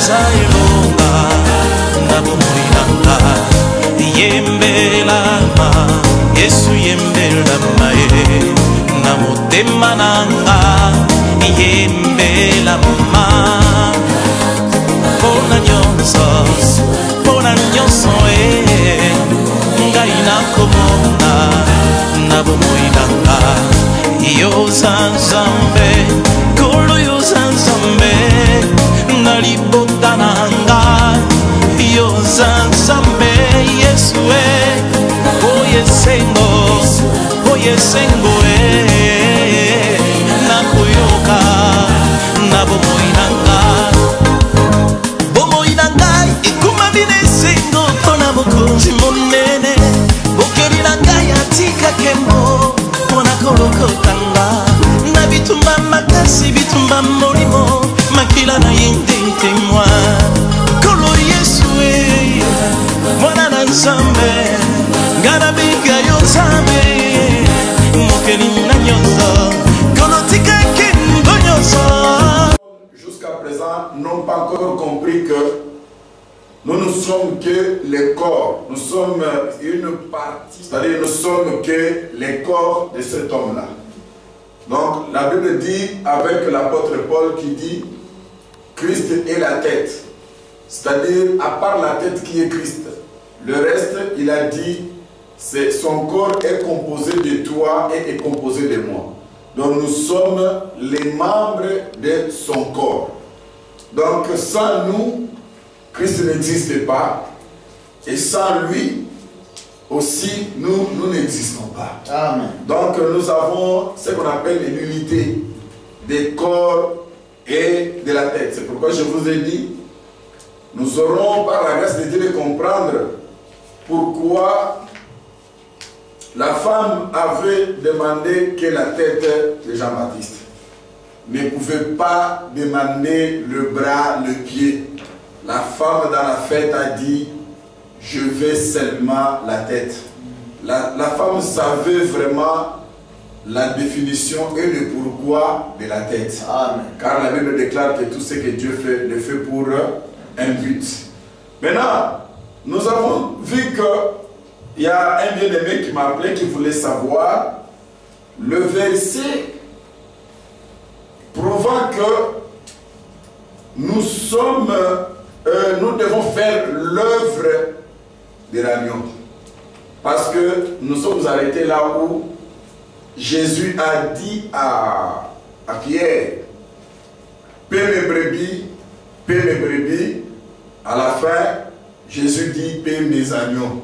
yoza elonga na bomoi nanga yembelama Yesu yembelama na motema nanga yembelama pona nyonso ngai nakomona na bomoi nanga yoza Nzambe kolo yoza Nzambe na libota nanga yoza Nzambe Yesu oyesengo nakoyoka na bomoi nanga ekumami na esengo mpona mokonzi monene bokeli na ngai atika kembo mpona kolokotanga na bitumba makasi bitumba molimo makila na ye ntentemwa kolo Yesu mwana na Nzambe ngana biga yo Nzambe mokeli na nyonso kolo tika kembo nyonso. Jusqu'à présent, n'ont pas encore compris que nous ne sommes que les corps. Nous sommes une partie, c'est-à-dire nous sommes que les corps de cet homme-là. Donc la Bible dit, avec l'apôtre Paul qui dit, Christ est la tête. C'est-à-dire, à part la tête qui est Christ, le reste, il a dit, son corps est composé de toi et est composé de moi. Donc nous sommes les membres de son corps. Donc sans nous, Christ n'existe pas. Et sans lui, aussi, nous n'existons pas. Amen. Donc nous avons ce qu'on appelle l'unité des corps et de la tête. C'est pourquoi je vous ai dit, nous aurons par la grâce de Dieu de comprendre pourquoi la femme avait demandé que la tête de Jean-Baptiste. Ne pouvait pas demander le bras, le pied. La femme dans la fête a dit, je veux seulement la tête. La femme savait vraiment la définition et le pourquoi de la tête. Amen. Car la Bible déclare que tout ce que Dieu fait, le fait pour un but. Maintenant, nous avons vu que il y a un bien-aimé qui m'a appelé, qui voulait savoir le verset prouvant que nous devons faire l'œuvre de l'agneau. Parce que nous sommes arrêtés là où Jésus a dit à Pierre, paie mes brebis, paie mes brebis. À la fin, Jésus dit, paie mes agneaux.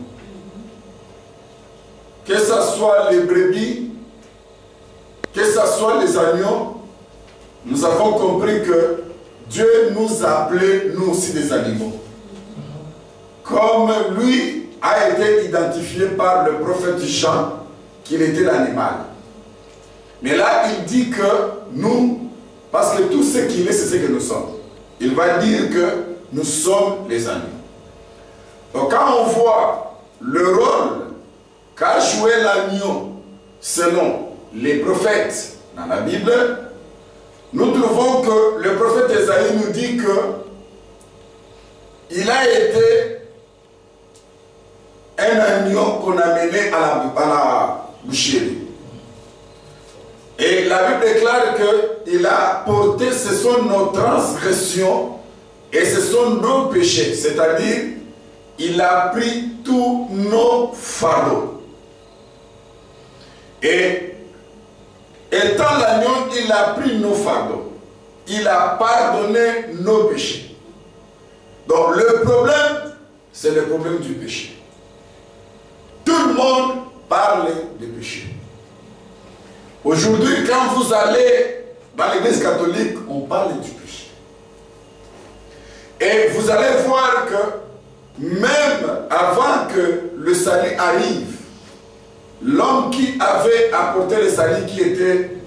Que ce soit les brebis, que ce soit les agneaux, nous avons compris que Dieu nous a appelés, nous aussi, des animaux. Comme lui a été identifié par le prophète Jean, qu'il était l'animal. Mais là, il dit que nous, parce que tout ce qu'il est, c'est ce que nous sommes. Il va dire que nous sommes les animaux. Donc quand on voit le rôle qu'a joué l'agneau selon les prophètes dans la Bible, nous trouvons que le prophète Esaïe nous dit que il a été un agneau qu'on a mené à la boucherie. Et la Bible déclare qu'il a porté, ce sont nos transgressions et ce sont nos péchés. C'est-à-dire, il a pris tous nos fardeaux. Et étant l'agneau, il a pris nos fardeaux. Il a pardonné nos péchés. Donc le problème, c'est le problème du péché. Tout le monde parle de péché. Aujourd'hui, quand vous allez dans l'église catholique, on parle du péché. Et vous allez voir que même avant que le salut arrive, l'homme qui avait apporté le salut, qui était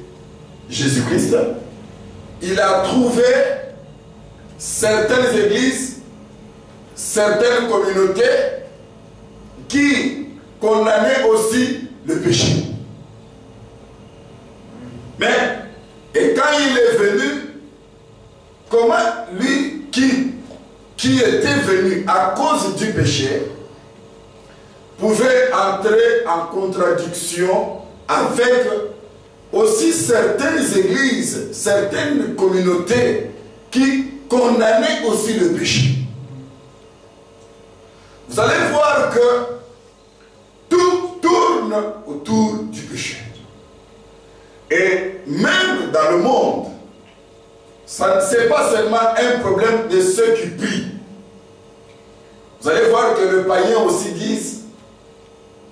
Jésus-Christ, il a trouvé certaines églises, certaines communautés qui condamnaient aussi le péché. Mais, et quand il est venu, comment lui qui qui était venu à cause du péché pouvait entrer en contradiction avec aussi certaines églises, certaines communautés qui condamnaient aussi le péché. Vous allez voir que tout tourne autour du péché. Et même dans le monde, ça n'est pas seulement un problème de ceux qui prient. Vous allez voir que les païens aussi disent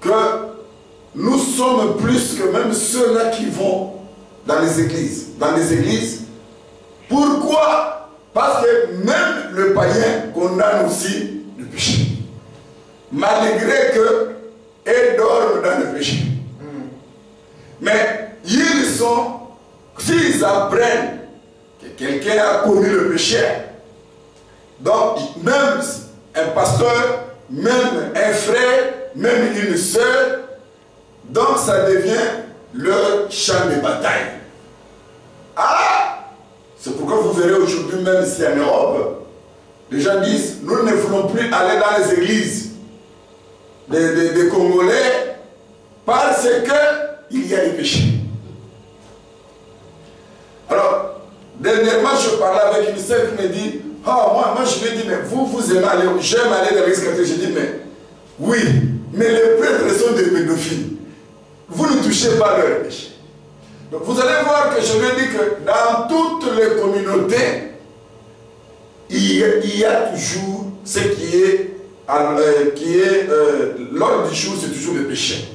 que nous sommes plus que même ceux-là qui vont dans les églises. Dans les églises. Pourquoi? Parce que même le païen condamne aussi le péché. Malgré qu'ils dorment dans le péché. Mais ils sont, s'ils apprennent que quelqu'un a commis le péché, donc même un pasteur, même un frère, même une sœur, donc ça devient leur champ de bataille. Ah! C'est pourquoi vous verrez aujourd'hui, même ici en Europe, les gens disent, nous ne voulons plus aller dans les églises des Congolais parce qu'il y a des péchés. Alors, dernièrement, je parlais avec une sœur qui me dit, oh, moi je lui dis, mais vous aimez aller, j'aime aller dans l'église catholique. Je dis, mais oui, mais les prêtres sont des pédophiles. Vous ne touchez pas leur péché. Donc vous allez voir que je lui dis que dans toutes les communautés, il y a toujours ce qui est l'ordre du jour, c'est toujours le péché.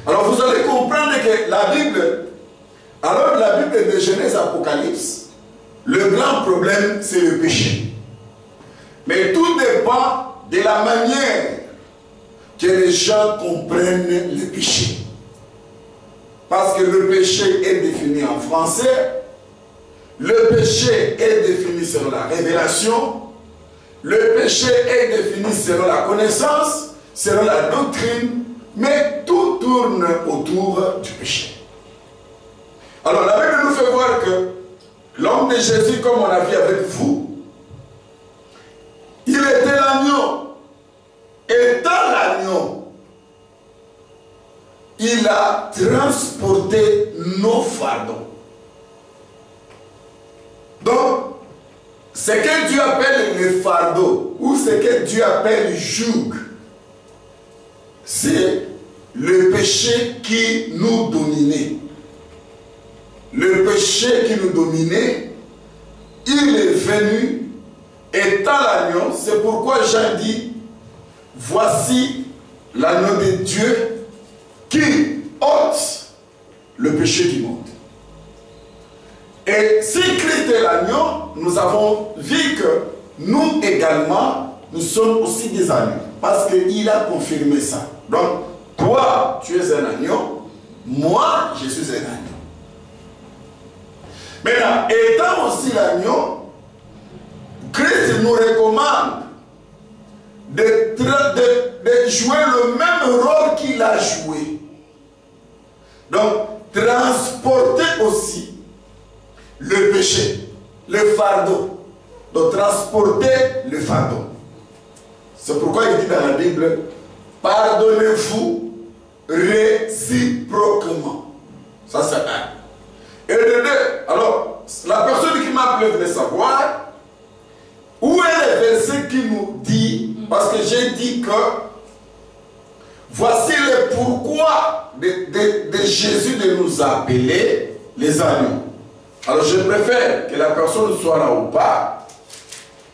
Alors vous allez comprendre que la Bible, alors la Bible de Genèse Apocalypse, le grand problème c'est le péché. Mais tout dépend de la manière que les gens comprennent le péché. Parce que le péché est défini en français, le péché est défini selon la révélation, le péché est défini selon la connaissance, selon la doctrine, mais tout tourne autour du péché. Alors la Bible nous fait voir que l'homme de Jésus, comme on a vu avec vous, il était l'agneau. Étant l'agneau, il a transporté nos fardeaux. Donc, ce que Dieu appelle le fardeau, ou ce que Dieu appelle joug, c'est le péché qui nous dominait. Le péché qui nous dominait, il est venu étant l'agneau. C'est pourquoi Jean dit, voici l'agneau de Dieu qui ôte le péché du monde. Et si Christ est l'agneau, nous avons vu que nous également, nous sommes aussi des agneaux. Parce qu'il a confirmé ça. Donc, toi, tu es un agneau, moi, je suis un agneau. Maintenant, étant aussi l'agneau, Christ nous recommande de jouer le même rôle qu'il a joué. Donc, transporter aussi le péché, le fardeau. Donc, transporter le fardeau. C'est pourquoi il dit dans la Bible, pardonnez-vous réciproquement. Ça, c'est un. Et de deux, alors, la personne qui m'a appelé voulait savoir où est le verset qui nous dit, parce que j'ai dit que voici le pourquoi de Jésus de nous appeler les agneaux. Alors je préfère que la personne soit là ou pas.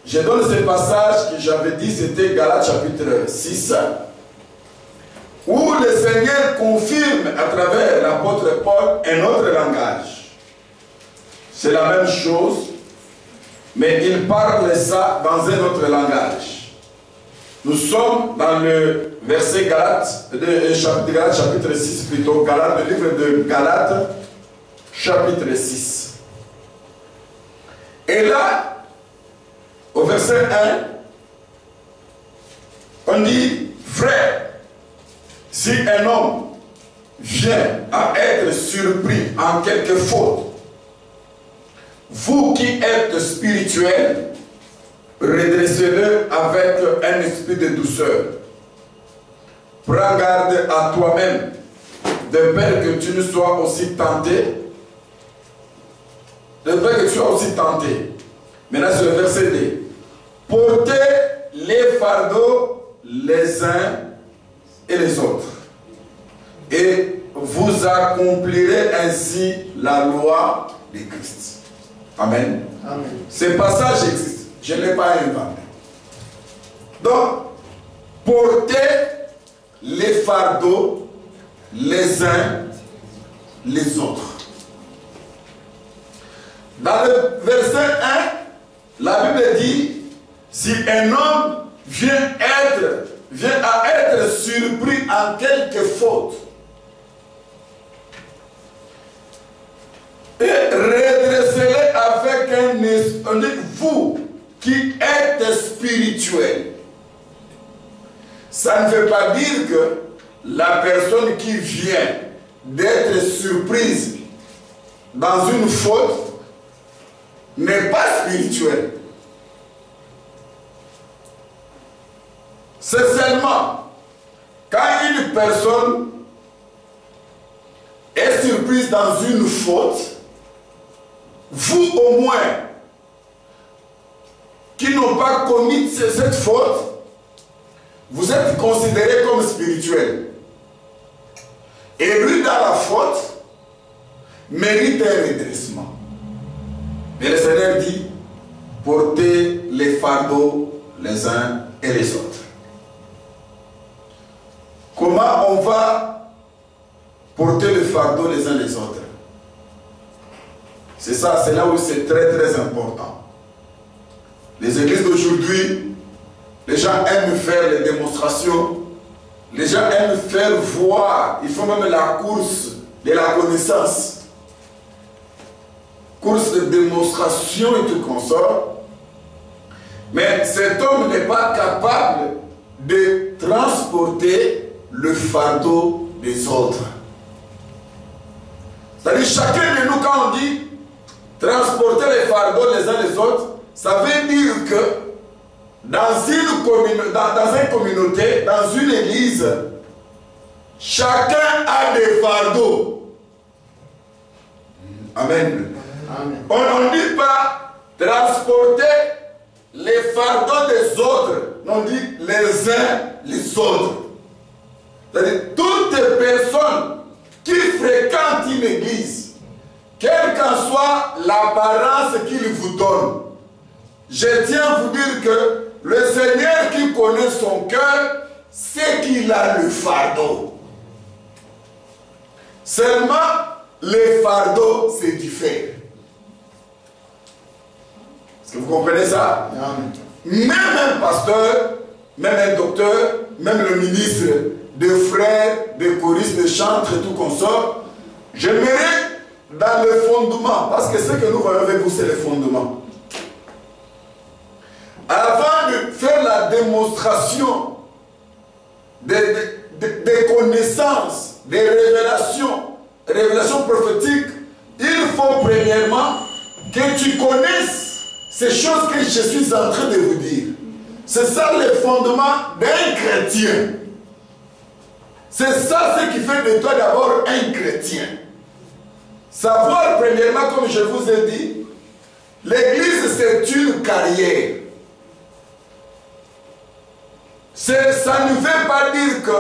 Je donne ce passage que j'avais dit, c'était Galates chapitre 6, où le Seigneur confirme à travers l'apôtre Paul un autre langage. C'est la même chose, mais il parle ça dans un autre langage. Nous sommes dans le verset Galates, chapitre 6 plutôt, Galates, le livre de Galates, chapitre 6. Et là, au verset 1, on dit, frère, si un homme vient à être surpris en quelque faute, vous qui êtes spirituels, redressez-le avec un esprit de douceur. Prends garde à toi-même, de peur que tu ne sois aussi tenté. De peur que tu sois aussi tenté. Maintenant, c'est le verset 2. Portez les fardeaux les uns et les autres, et vous accomplirez ainsi la loi de Christ. Amen. Amen. Ce passage existe. Je ne l'ai pas inventé. Donc, portez les fardeaux les uns les autres. Dans le verset 1, la Bible dit, si un homme vient à être surpris en quelque faute, et redressez-les avec un esprit, vous qui êtes spirituel. Ça ne veut pas dire que la personne qui vient d'être surprise dans une faute n'est pas spirituelle. C'est seulement quand une personne est surprise dans une faute, vous au moins, qui n'ont pas commis cette faute, vous êtes considéré comme spirituel. Et lui, dans la faute, mérite un redressement. Mais le Seigneur dit, portez les fardeaux les uns et les autres. Comment on va porter le fardeau les uns les autres? C'est ça, c'est là où c'est très très important. Les églises d'aujourd'hui, les gens aiment faire les démonstrations, les gens aiment faire voir, ils font même la course de la connaissance. Course de démonstration et tout consort. Mais cet homme n'est pas capable de transporter le fardeau des autres. C'est-à-dire, chacun de nous, quand on dit transporter les fardeaux les uns les autres, ça veut dire que dans une communauté, dans une église, chacun a des fardeaux. Amen. Amen. On ne dit pas transporter les fardeaux des autres, on dit les uns les autres. C'est-à-dire, toutes les personnes qui fréquentent une église, quelle qu'en soit l'apparence qu'il vous donne, je tiens à vous dire que le Seigneur qui connaît son cœur, c'est qu'il a le fardeau. Seulement, les fardeaux, c'est différent. Est-ce que vous comprenez ça? Amen. Même un pasteur, même un docteur, même le ministre, des frères, des choristes, des chantres et tout consort, j'aimerais dans le fondement, parce que ce que nous voyons avec vous, c'est le fondement. Avant de faire la démonstration des connaissances, des révélations prophétiques, il faut premièrement que tu connaisses ces choses que je suis en train de vous dire. C'est ça le fondement d'un chrétien. C'est ça ce qui fait de toi d'abord un chrétien. Savoir premièrement, comme je vous ai dit, l'église c'est une carrière. Ça ne veut pas dire que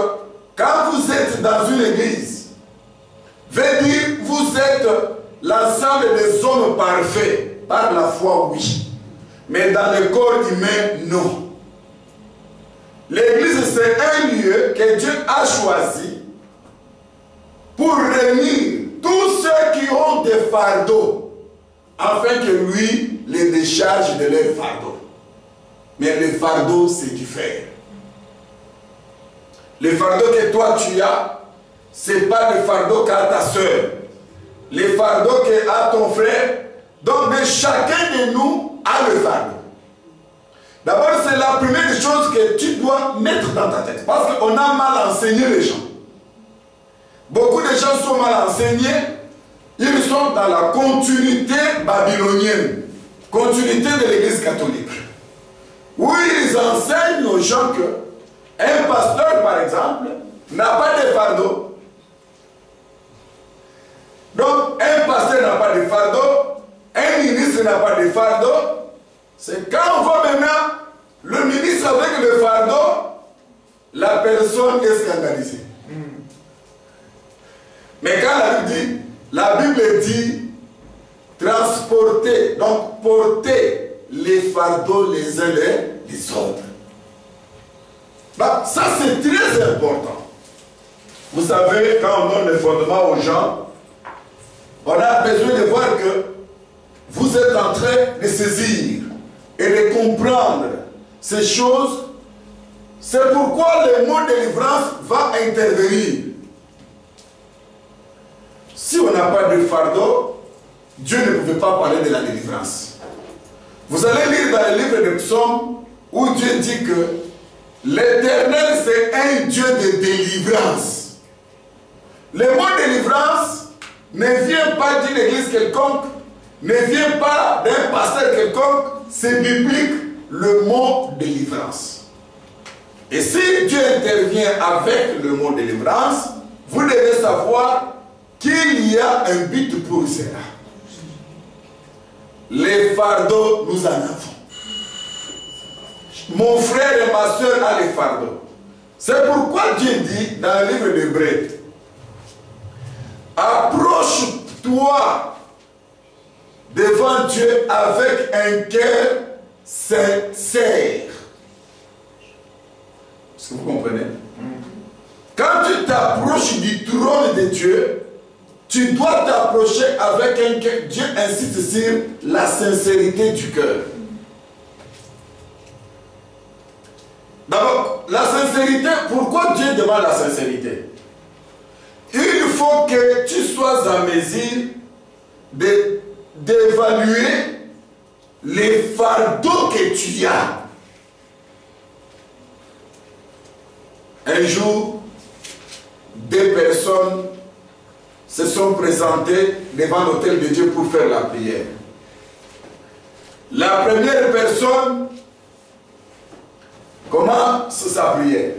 quand vous êtes dans une église, veut dire vous êtes l'ensemble des hommes parfaits. Par la foi, oui. Mais dans le corps humain, non. L'église, c'est un lieu que Dieu a choisi pour réunir tous ceux qui ont des fardeaux, afin que lui les décharge de leurs fardeaux. Mais le fardeau, c'est différent. Le fardeau que toi tu as, ce n'est pas le fardeau qu'a ta soeur. Le fardeau qu'a ton frère. Donc, mais chacun de nous a le fardeau. D'abord, c'est la première chose que tu dois mettre dans ta tête. Parce qu'on a mal enseigné les gens. Beaucoup de gens sont mal enseignés. Ils sont dans la continuité babylonienne. Continuité de l'église catholique. où ils enseignent aux gens que un pasteur, par exemple, n'a pas de fardeau. Donc, un pasteur n'a pas de fardeau, un ministre n'a pas de fardeau. C'est quand on voit maintenant le ministre avec le fardeau, la personne est scandalisée. Mais quand la Bible dit transporter, donc porter les fardeaux les uns les autres. Bah, ça c'est très important. Vous savez, quand on donne le fondement aux gens, on a besoin de voir que vous êtes en train de saisir et de comprendre ces choses. C'est pourquoi le mot délivrance va intervenir. Si on n'a pas de fardeau, Dieu ne pouvait pas parler de la délivrance. Vous allez lire dans le livre de Psaumes où Dieu dit que l'Éternel c'est un Dieu de délivrance. Le mot délivrance ne vient pas d'une église quelconque, ne vient pas d'un pasteur quelconque, c'est biblique, le mot délivrance. Et si Dieu intervient avec le mot délivrance, vous devez savoir qu'il y a un but pour cela. Les fardeaux, nous en avons. Mon frère et ma soeur ont les fardeaux. C'est pourquoi Dieu dit dans le livre d'Hébreux, approche-toi devant Dieu avec un cœur sincère. Est-ce que vous comprenez? Quand tu t'approches du trône de Dieu, tu dois t'approcher avec un cœur. Dieu insiste sur la sincérité du cœur. D'abord, la sincérité, pourquoi Dieu demande la sincérité? Il faut que tu sois en mesure d'évaluer les fardeaux que tu as. Un jour, deux personnes se sont présentées devant l'autel de Dieu pour faire la prière. La première personne commence sa prière.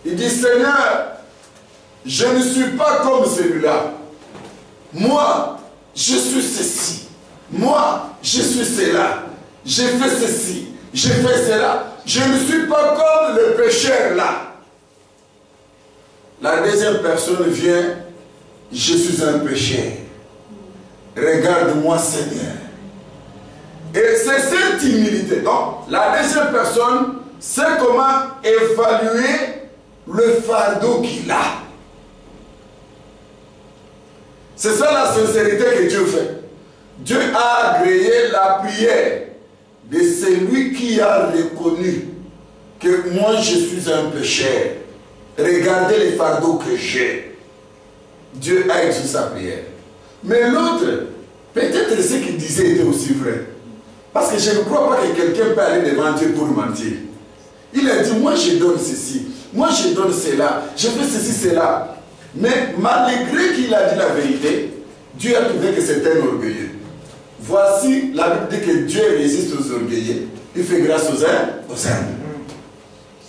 Il dit, Seigneur, je ne suis pas comme celui-là. Moi, je suis ceci. Moi, je suis cela. J'ai fait ceci. J'ai fait cela. Je ne suis pas comme le pécheur là. La deuxième personne vient. Je suis un pécheur. Regarde-moi, Seigneur. Et c'est cette humilité. Donc, la deuxième personne sait comment évaluer le fardeau qu'il a. C'est ça la sincérité que Dieu fait. Dieu a agréé la prière de celui qui a reconnu que moi je suis un pécheur. Regardez les fardeaux que j'ai. Dieu a exaucé sa prière. Mais l'autre, peut-être ce qu'il disait était aussi vrai. Parce que je ne crois pas que quelqu'un peut aller devant Dieu pour mentir. Il a dit, moi je donne ceci, moi je donne cela, je fais ceci, cela. Mais malgré qu'il a dit la vérité, Dieu a trouvé que c'était un orgueilleux. Voici, la Bible dit que Dieu résiste aux orgueilleux. Il fait grâce aux humbles.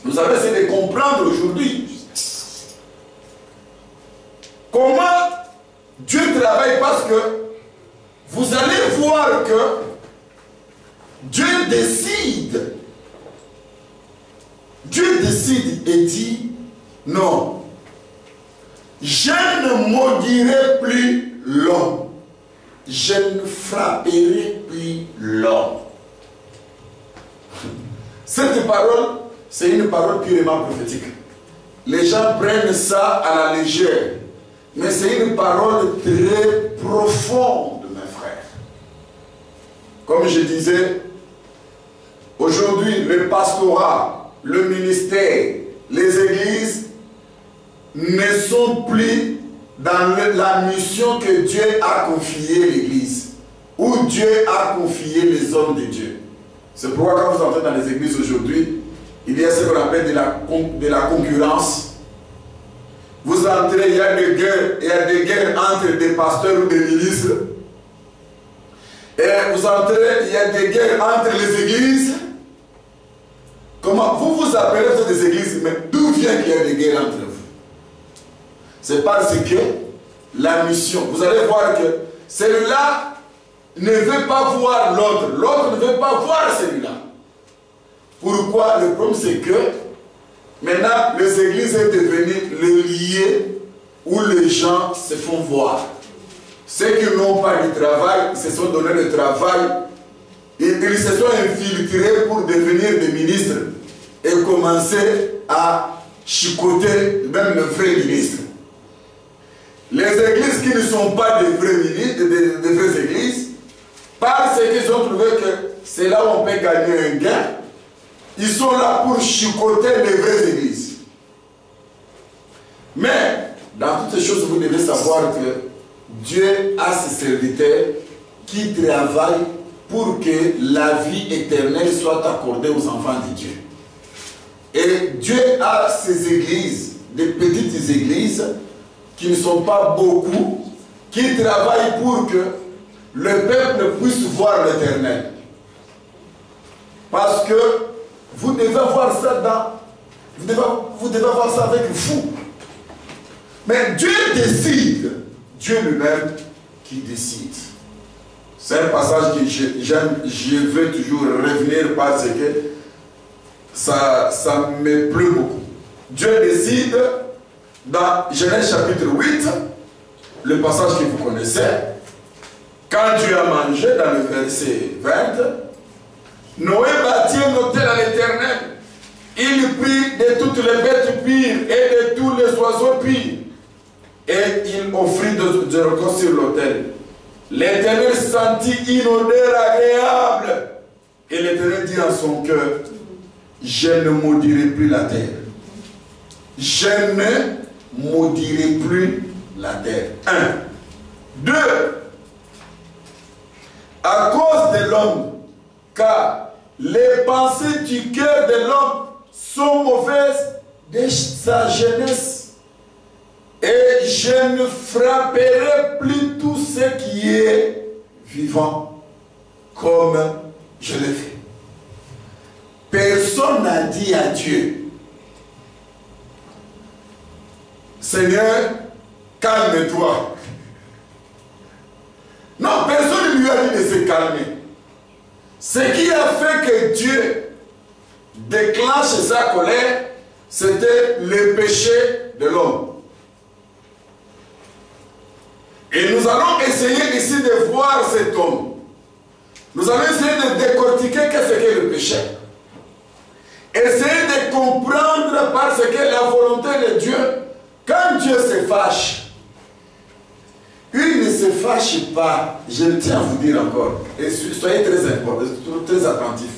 Nous avons essayé de comprendre aujourd'hui comment Dieu travaille, parce que vous allez voir que Dieu décide. Dieu décide et dit non. Je ne maudirai plus l'homme. Je ne frapperai plus l'homme. Cette parole, c'est une parole purement prophétique. Les gens prennent ça à la légère. Mais c'est une parole très profonde, mes frères. Comme je disais, aujourd'hui, le pastorat, le ministère, les églises ne sont plus dans la mission que Dieu a confiée l'Église, où Dieu a confié les hommes de Dieu. C'est pourquoi quand vous entrez dans les églises aujourd'hui, il y a ce qu'on appelle de la concurrence. Vous entrez, il y a des guerres entre des pasteurs ou des ministres. Et vous entrez, il y a des guerres entre les églises. Comment vous vous appelez des églises, mais d'où vient qu'il y a des guerres entre vous? C'est parce que la mission, vous allez voir que celui-là ne veut pas voir l'autre, l'autre ne veut pas voir celui-là. Pourquoi? Le problème c'est que maintenant les églises sont devenues le lieu où les gens se font voir. Ceux qui n'ont pas du travail, ils se sont donné le travail, ils se sont infiltrés pour devenir des ministres et commencer à chicoter même le vrai ministre. Les églises qui ne sont pas des vrais ministres, des vraies églises, parce qu'ils ont trouvé que c'est là où on peut gagner un gain, ils sont là pour chicoter les vraies églises. Mais, dans toutes ces choses, vous devez savoir que Dieu a ses serviteurs qui travaillent pour que la vie éternelle soit accordée aux enfants de Dieu. Et Dieu a ses églises, des petites églises, qui ne sont pas beaucoup, qui travaillent pour que le peuple puisse voir l'éternel. Parce que vous devez voir ça vous devez voir ça avec vous. Mais Dieu décide, Dieu lui-même qui décide. C'est un passage que j'aime, je veux toujours revenir parce que ça me plaît beaucoup. Dieu décide dans Genèse chapitre 8, le passage que vous connaissez, quand Dieu a mangé dans le verset 20, Noé bâtit un autel à l'Éternel. Il prit de toutes les bêtes pires et de tous les oiseaux pires. Et il offrit de reconstruire sur l'autel. L'Éternel sentit une odeur agréable. Et l'Éternel dit en son cœur, je ne maudirai plus la terre. Je ne maudirai plus la terre. 1. 2. À cause de l'homme, car les pensées du cœur de l'homme sont mauvaises dès sa jeunesse. Et je ne frapperai plus tout ce qui est vivant comme je l'ai fait. Personne n'a dit à Dieu, Seigneur, calme-toi. Non, personne ne lui a dit de se calmer. Ce qui a fait que Dieu déclenche sa colère, c'était le péché de l'homme. Et nous allons essayer ici de voir cet homme. Nous allons essayer de décortiquer qu'est-ce qu'est le péché. Essayer de comprendre parce que la volonté de Dieu, quand Dieu se fâche, il ne se fâche pas. Je tiens à vous dire encore, et soyez très important, très attentifs.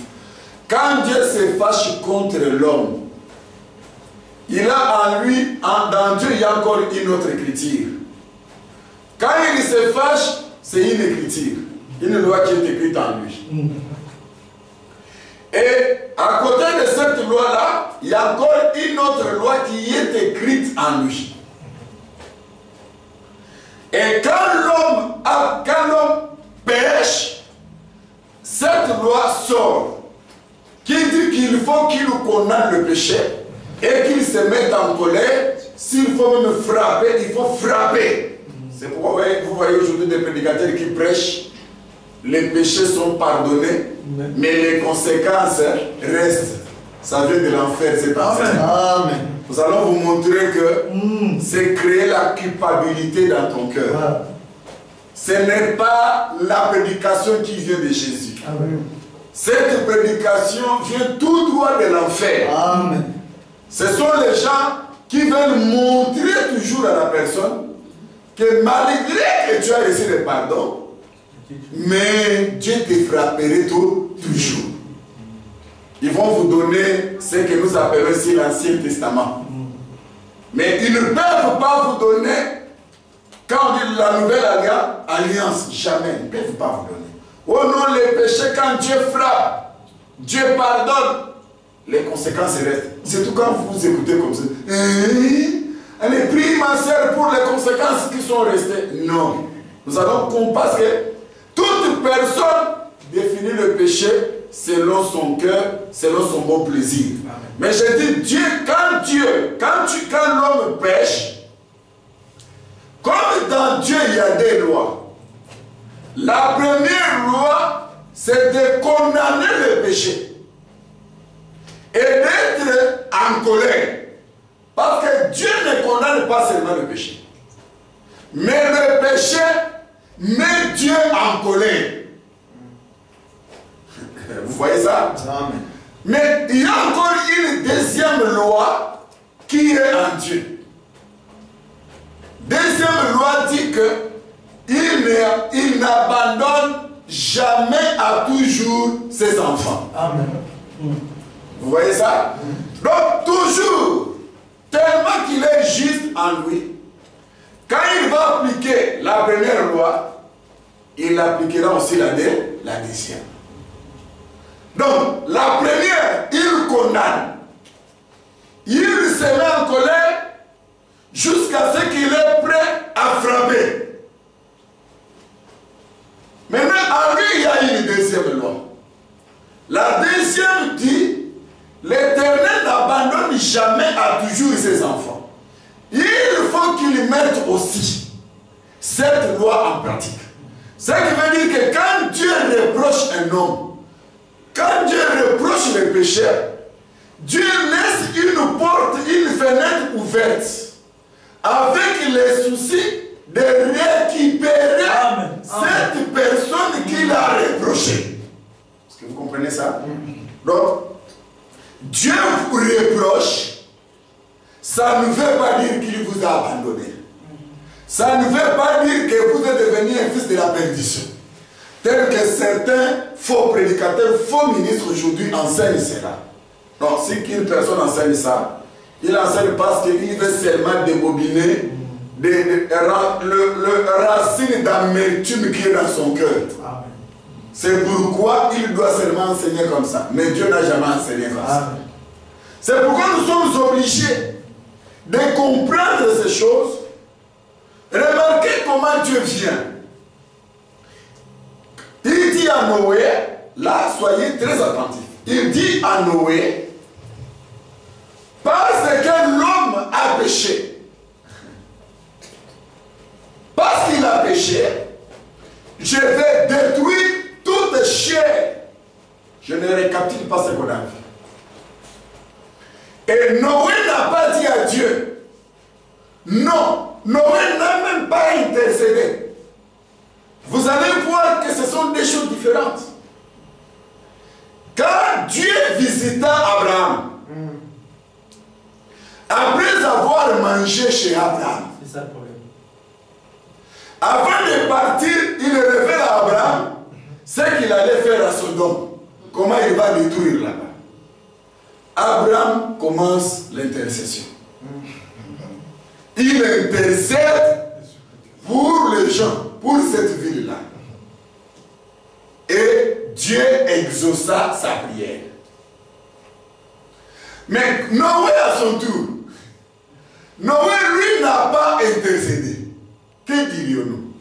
Quand Dieu se fâche contre l'homme, il a en lui, dans Dieu, il y a encore une autre écriture. Quand il se fâche, c'est une écriture, une loi qui est écrite en lui. Et à côté de cette loi-là, il y a encore une autre loi qui est écrite en lui. Et quand l'homme pêche, cette loi sort, qui dit qu'il faut qu'il condamne le péché et qu'il se mette en colère. S'il faut même frapper, il faut frapper. C'est pourquoi vous voyez aujourd'hui des prédicateurs qui prêchent, les péchés sont pardonnés, mais les conséquences restent. Ça vient de l'enfer, c'est Amen. Nous allons vous montrer que c'est créer la culpabilité dans ton cœur. Ce n'est pas la prédication qui vient de Jésus. Amen. Cette prédication vient tout droit de l'enfer. Ce sont les gens qui veulent montrer toujours à la personne que malgré que tu as reçu le pardon, mais Dieu te frapperait toujours. Ils vont vous donner ce que nous appelons ici l'Ancien Testament. Mais ils ne peuvent pas vous donner, quand on dit la nouvelle alliance, jamais, ils ne peuvent pas vous donner. Oh non, les péchés, quand Dieu frappe, Dieu pardonne, les conséquences restent. C'est tout quand vous écoutez comme ça. Allez, prie ma soeur pour les conséquences qui sont restées. Non. Nous allons comprendre parce que toute personne définit le péché selon son cœur, selon son bon plaisir. Mais je dis Dieu, quand l'homme pêche, comme dans Dieu il y a des lois. La première loi, c'est de condamner le péché et d'être en colère. Parce que Dieu ne condamne pas seulement le péché. Mais le péché met Dieu en colère. Vous voyez ça? Amen. Mais il y a encore une deuxième loi qui est en Dieu. Deuxième loi dit que il n'abandonne jamais à toujours ses enfants. Amen. Vous voyez ça? Donc toujours, tellement qu'il est juste en lui, quand il va appliquer la première loi, il appliquera aussi la deuxième. Donc, la première, il condamne. Il se met en colère jusqu'à ce qu'il est prêt à frapper. Maintenant, en lui, il y a une deuxième loi. La deuxième dit, l'Éternel n'abandonne jamais à toujours ses enfants. Il faut qu'il mette aussi cette loi en pratique. Ce qui veut dire que quand Dieu reproche un homme, quand Dieu reproche le pécheur, Dieu laisse une porte, une fenêtre ouverte, avec les soucis de récupérer cette personne qu'il a reprochée. Est-ce que vous comprenez ça? Donc, Dieu vous reproche, ça ne veut pas dire qu'il vous a abandonné. Ça ne veut pas dire que vous êtes devenu un fils de la perdition. Tel que certains faux prédicateurs, faux ministres aujourd'hui enseignent cela. Donc, si une personne enseigne ça, il enseigne parce qu'il veut seulement débobiner le racine d'amertume qui est dans son cœur. C'est pourquoi il doit seulement enseigner comme ça. Mais Dieu n'a jamais enseigné comme ça. C'est pourquoi nous sommes obligés de comprendre ces choses. Remarquez comment Dieu vient. Il dit à Noé, là, soyez très attentifs. Il dit à Noé, parce que l'homme a péché, parce qu'il a péché, je vais détruire toute chair. Je ne récapitule pas ce qu'on a vu. Et Noé n'a pas dit à Dieu, non, Noé n'a même pas intercédé. Vous allez voir que ce sont des choses différentes. Quand Dieu visita Abraham, après avoir mangé chez Abraham, c'est ça le problème. Avant de partir, il révèle à Abraham ce qu'il allait faire à Sodome. Comment il va détruire là-bas. Abraham commence l'intercession. Il intercède pour les gens, pour cette ville-là. Et Dieu exauça sa prière. Mais Noé à son tour, Noé lui n'a pas intercédé. Que dirions-nous?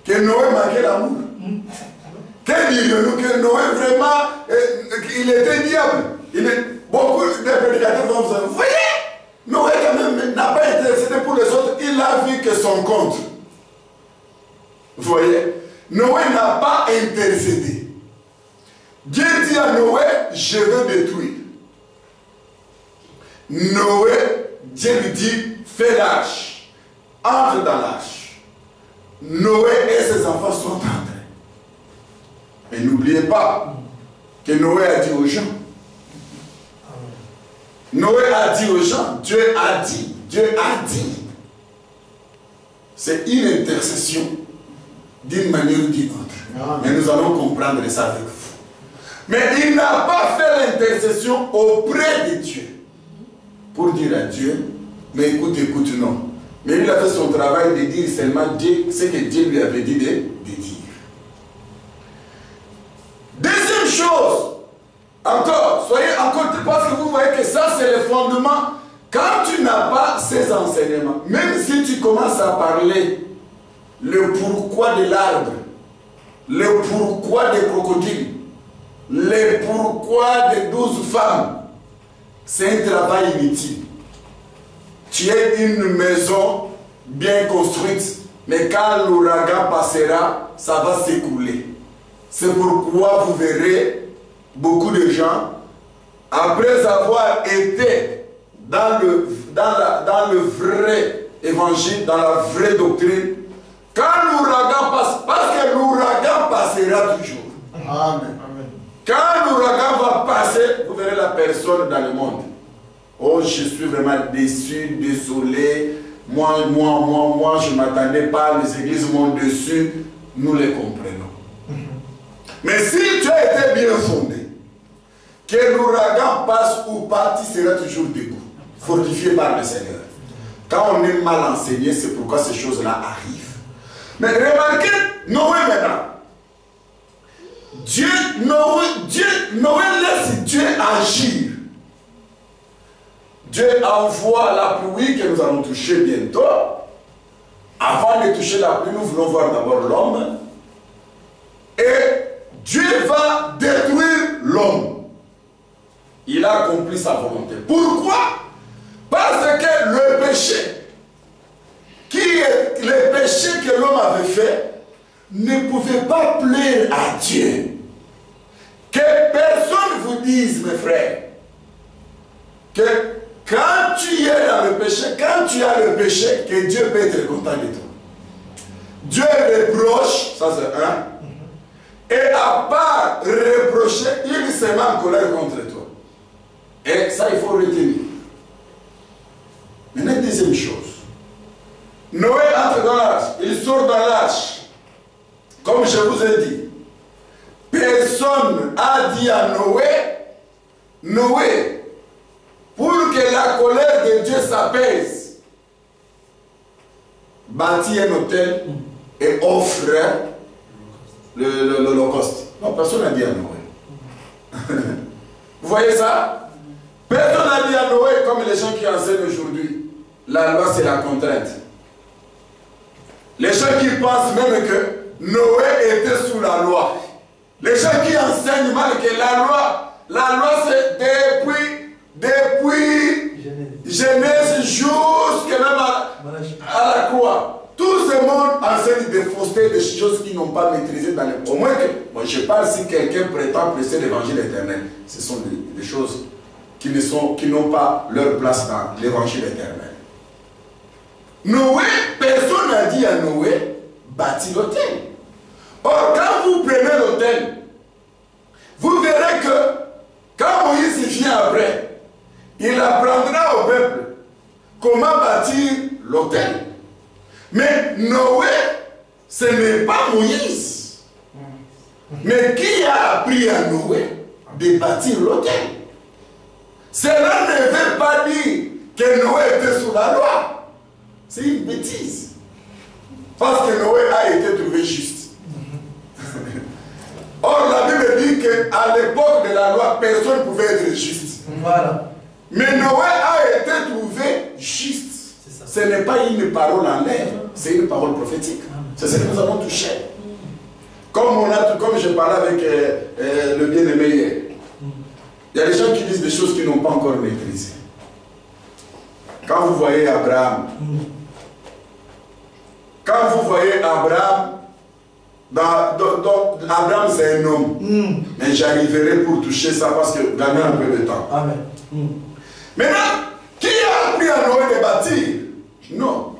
Que Noé manquait l'amour? Que dirions-nous? Que Noé vraiment, il était diable. Beaucoup de prédicateurs vont vous dire, vous voyez, Noé quand même n'a pas intercédé pour les autres, il a vu que son compte. Vous voyez, Noé n'a pas intercédé. Dieu dit à Noé, je vais détruire. Noé, Dieu lui dit, fais l'arche, entre dans l'arche. Noé et ses enfants sont entrés. Mais n'oubliez pas que Noé a dit aux gens, Noé a dit aux gens, Dieu a dit, Dieu a dit. C'est une intercession d'une manière ou d'une autre. Mais nous allons comprendre ça avec vous. Mais il n'a pas fait l'intercession auprès de Dieu pour dire à Dieu, mais écoute, non. Mais il a fait son travail de dire seulement ce que Dieu lui avait dit de dire. Deuxième chose, encore, soyez encore, parce que vous voyez que ça c'est le fondement. Quand tu n'as pas ces enseignements, même si tu commences à parler le pourquoi de l'arbre, le pourquoi des crocodiles, le pourquoi des 12 femmes, c'est un travail inutile. Tu es une maison bien construite, mais quand l'ouragan passera, ça va s'écouler. C'est pourquoi vous verrez beaucoup de gens, après avoir été dans le vrai évangile, dans la vraie doctrine, quand l'ouragan passe, parce que l'ouragan passera toujours. Amen. Quand l'ouragan va passer, vous verrez la personne dans le monde. Oh, je suis vraiment déçu, désolé. Moi, je ne m'attendais pas, les églises m'ont déçu. Nous les comprenons. Mais si tu as été bien fondé, que l'ouragan passe ou pas, tu seras toujours debout, fortifié par le Seigneur. Quand on est mal enseigné, c'est pourquoi ces choses-là arrivent. Mais remarquez, Noé maintenant. Noé laisse Dieu agir. Dieu envoie la pluie que nous allons toucher bientôt. Avant de toucher la pluie, nous voulons voir d'abord l'homme. Et Dieu va détruire l'homme. Il a accompli sa volonté. Pourquoi? Parce que le péché, le péché que l'homme avait fait, ne pouvait pas plaire à Dieu. Que personne vous dise, mes frères, que quand tu es dans le péché, quand tu as le péché, que Dieu peut être content de toi. Dieu reproche, ça c'est un, et à part reprocher, il se met en colère contre toi. Et ça, il faut retenir. Maintenant, deuxième chose. Noé entre dans l'arche, il sort dans l'arche. Comme je vous ai dit, personne a dit à Noé, pour que la colère de Dieu s'apaise, bâtis un autel et offre l'holocauste. Non, personne n'a dit à Noé. Vous voyez ça? Personne n'a dit à Noé, comme les gens qui enseignent aujourd'hui, la loi c'est la contrainte. Les gens qui pensent même que Noé était sous la loi. Les gens qui enseignent mal que la loi c'est depuis Genèse jusqu'à même à la croix. Tout ce monde enseigne des faussetés, des choses qu'ils n'ont pas maîtrisées dans les... Au moins que, moi je parle si quelqu'un prétend prêcher l'évangile éternel. Ce sont des choses qui n'ont pas leur place dans l'évangile éternel. Noé, personne n'a dit à Noé, bâtis l'autel. Or, quand vous prenez l'autel, vous verrez que quand Moïse vient après, il apprendra au peuple comment bâtir l'autel. Mais Noé, ce n'est pas Moïse. Mais qui a appris à Noé de bâtir l'autel? Cela ne veut pas dire que Noé était sous la loi. C'est une bêtise. Parce que Noé a été trouvé juste. Or, la Bible dit qu'à l'époque de la loi, personne ne pouvait être juste. Voilà. Mais Noé a été trouvé juste. Ce n'est pas une parole en l'air, c'est une parole prophétique. C'est ce que nous avons touché. Comme je parlais avec le bien-aimé hier. Il y a des gens qui disent des choses qu'ils n'ont pas encore maîtrisées. Quand vous voyez Abraham, Abraham c'est un homme. Mais j'arriverai pour toucher ça parce que gagner un peu de temps. Amen. Maintenant, qui a appris à Noé de bâtir? Non.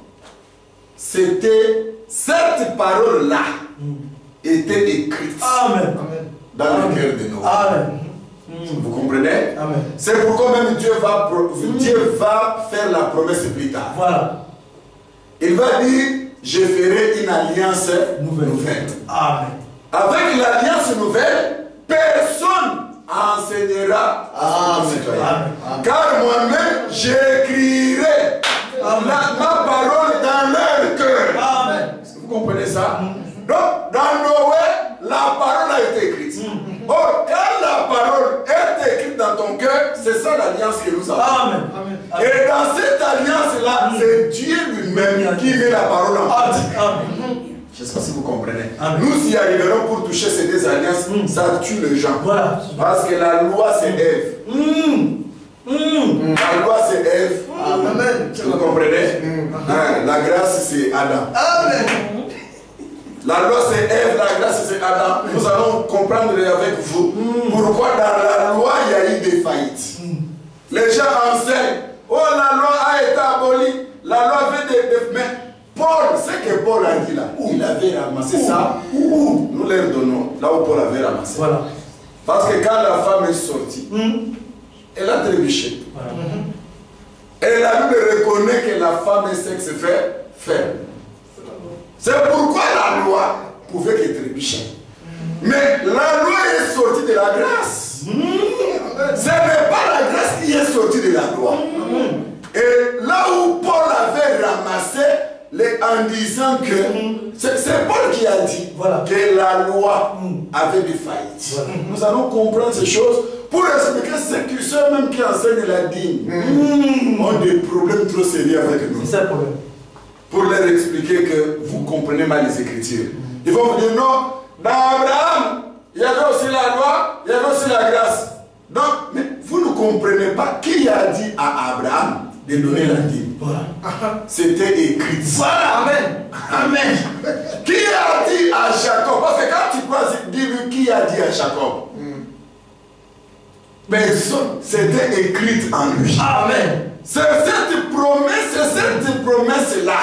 C'était cette parole-là était écrite dans le cœur de Noé. Amen. Vous comprenez? C'est pourquoi même Dieu va faire la promesse plus tard. Voilà. Il va dire, je ferai une alliance nouvelle. Amen. Avec l'alliance nouvelle, personne enseignera à son citoyen. Car moi-même, j'écrirai ma parole dans leur cœur. Amen. Vous comprenez ça? Donc, dans Noé, la parole a été écrite. Or, quand la parole est écrite dans ton cœur, c'est ça l'alliance que nous avons. Amen. Et dans cette alliance-là, c'est Dieu lui-même qui met la parole en pratique. Je ne sais pas si vous comprenez. Nous y arriverons pour toucher ces deux alliances, ça tue les gens. Voilà. Parce que la loi, c'est Ève. La loi c'est Ève. Amen. Vous comprenez? La grâce c'est Adam. Amen. La loi c'est Ève, la grâce c'est Adam. Nous allons comprendre avec vous pourquoi dans la loi il y a eu des faillites. Les gens enseignent, oh la loi a été abolie, la loi veut des... Mais Paul, ce que Paul a dit là, il avait ramassé ça, nous leur donnons, là où Paul avait ramassé. Voilà. Parce que quand la femme est sortie, elle a trébuché. Voilà. Et la Bible reconnaît que la femme est sexe faible. C'est pourquoi la loi pouvait que trébucher. Mais la loi est sortie de la grâce. Ce n'est pas la grâce qui est sortie de la loi. Et là où Paul avait ramassé, en disant que c'est Paul qui a dit que la loi avait des faillites. Voilà. Nous allons comprendre ces choses pour expliquer ceux-mêmes qui enseignent la dîme ont des problèmes trop sérieux avec nous. C'est ça le problème. Pour leur expliquer que vous comprenez mal les Écritures. Ils vont vous dire non, dans Abraham, il y avait aussi la loi, il y avait aussi la grâce. Donc, mais vous ne comprenez pas qui a dit à Abraham de donner la dîme. Voilà. C'était écrit. Voilà, amen. Amen. Qui a dit à Jacob? Parce que quand tu crois, dis-lui qui a dit à Jacob. Personne, c'était écrit en lui. Amen. C'est cette promesse-là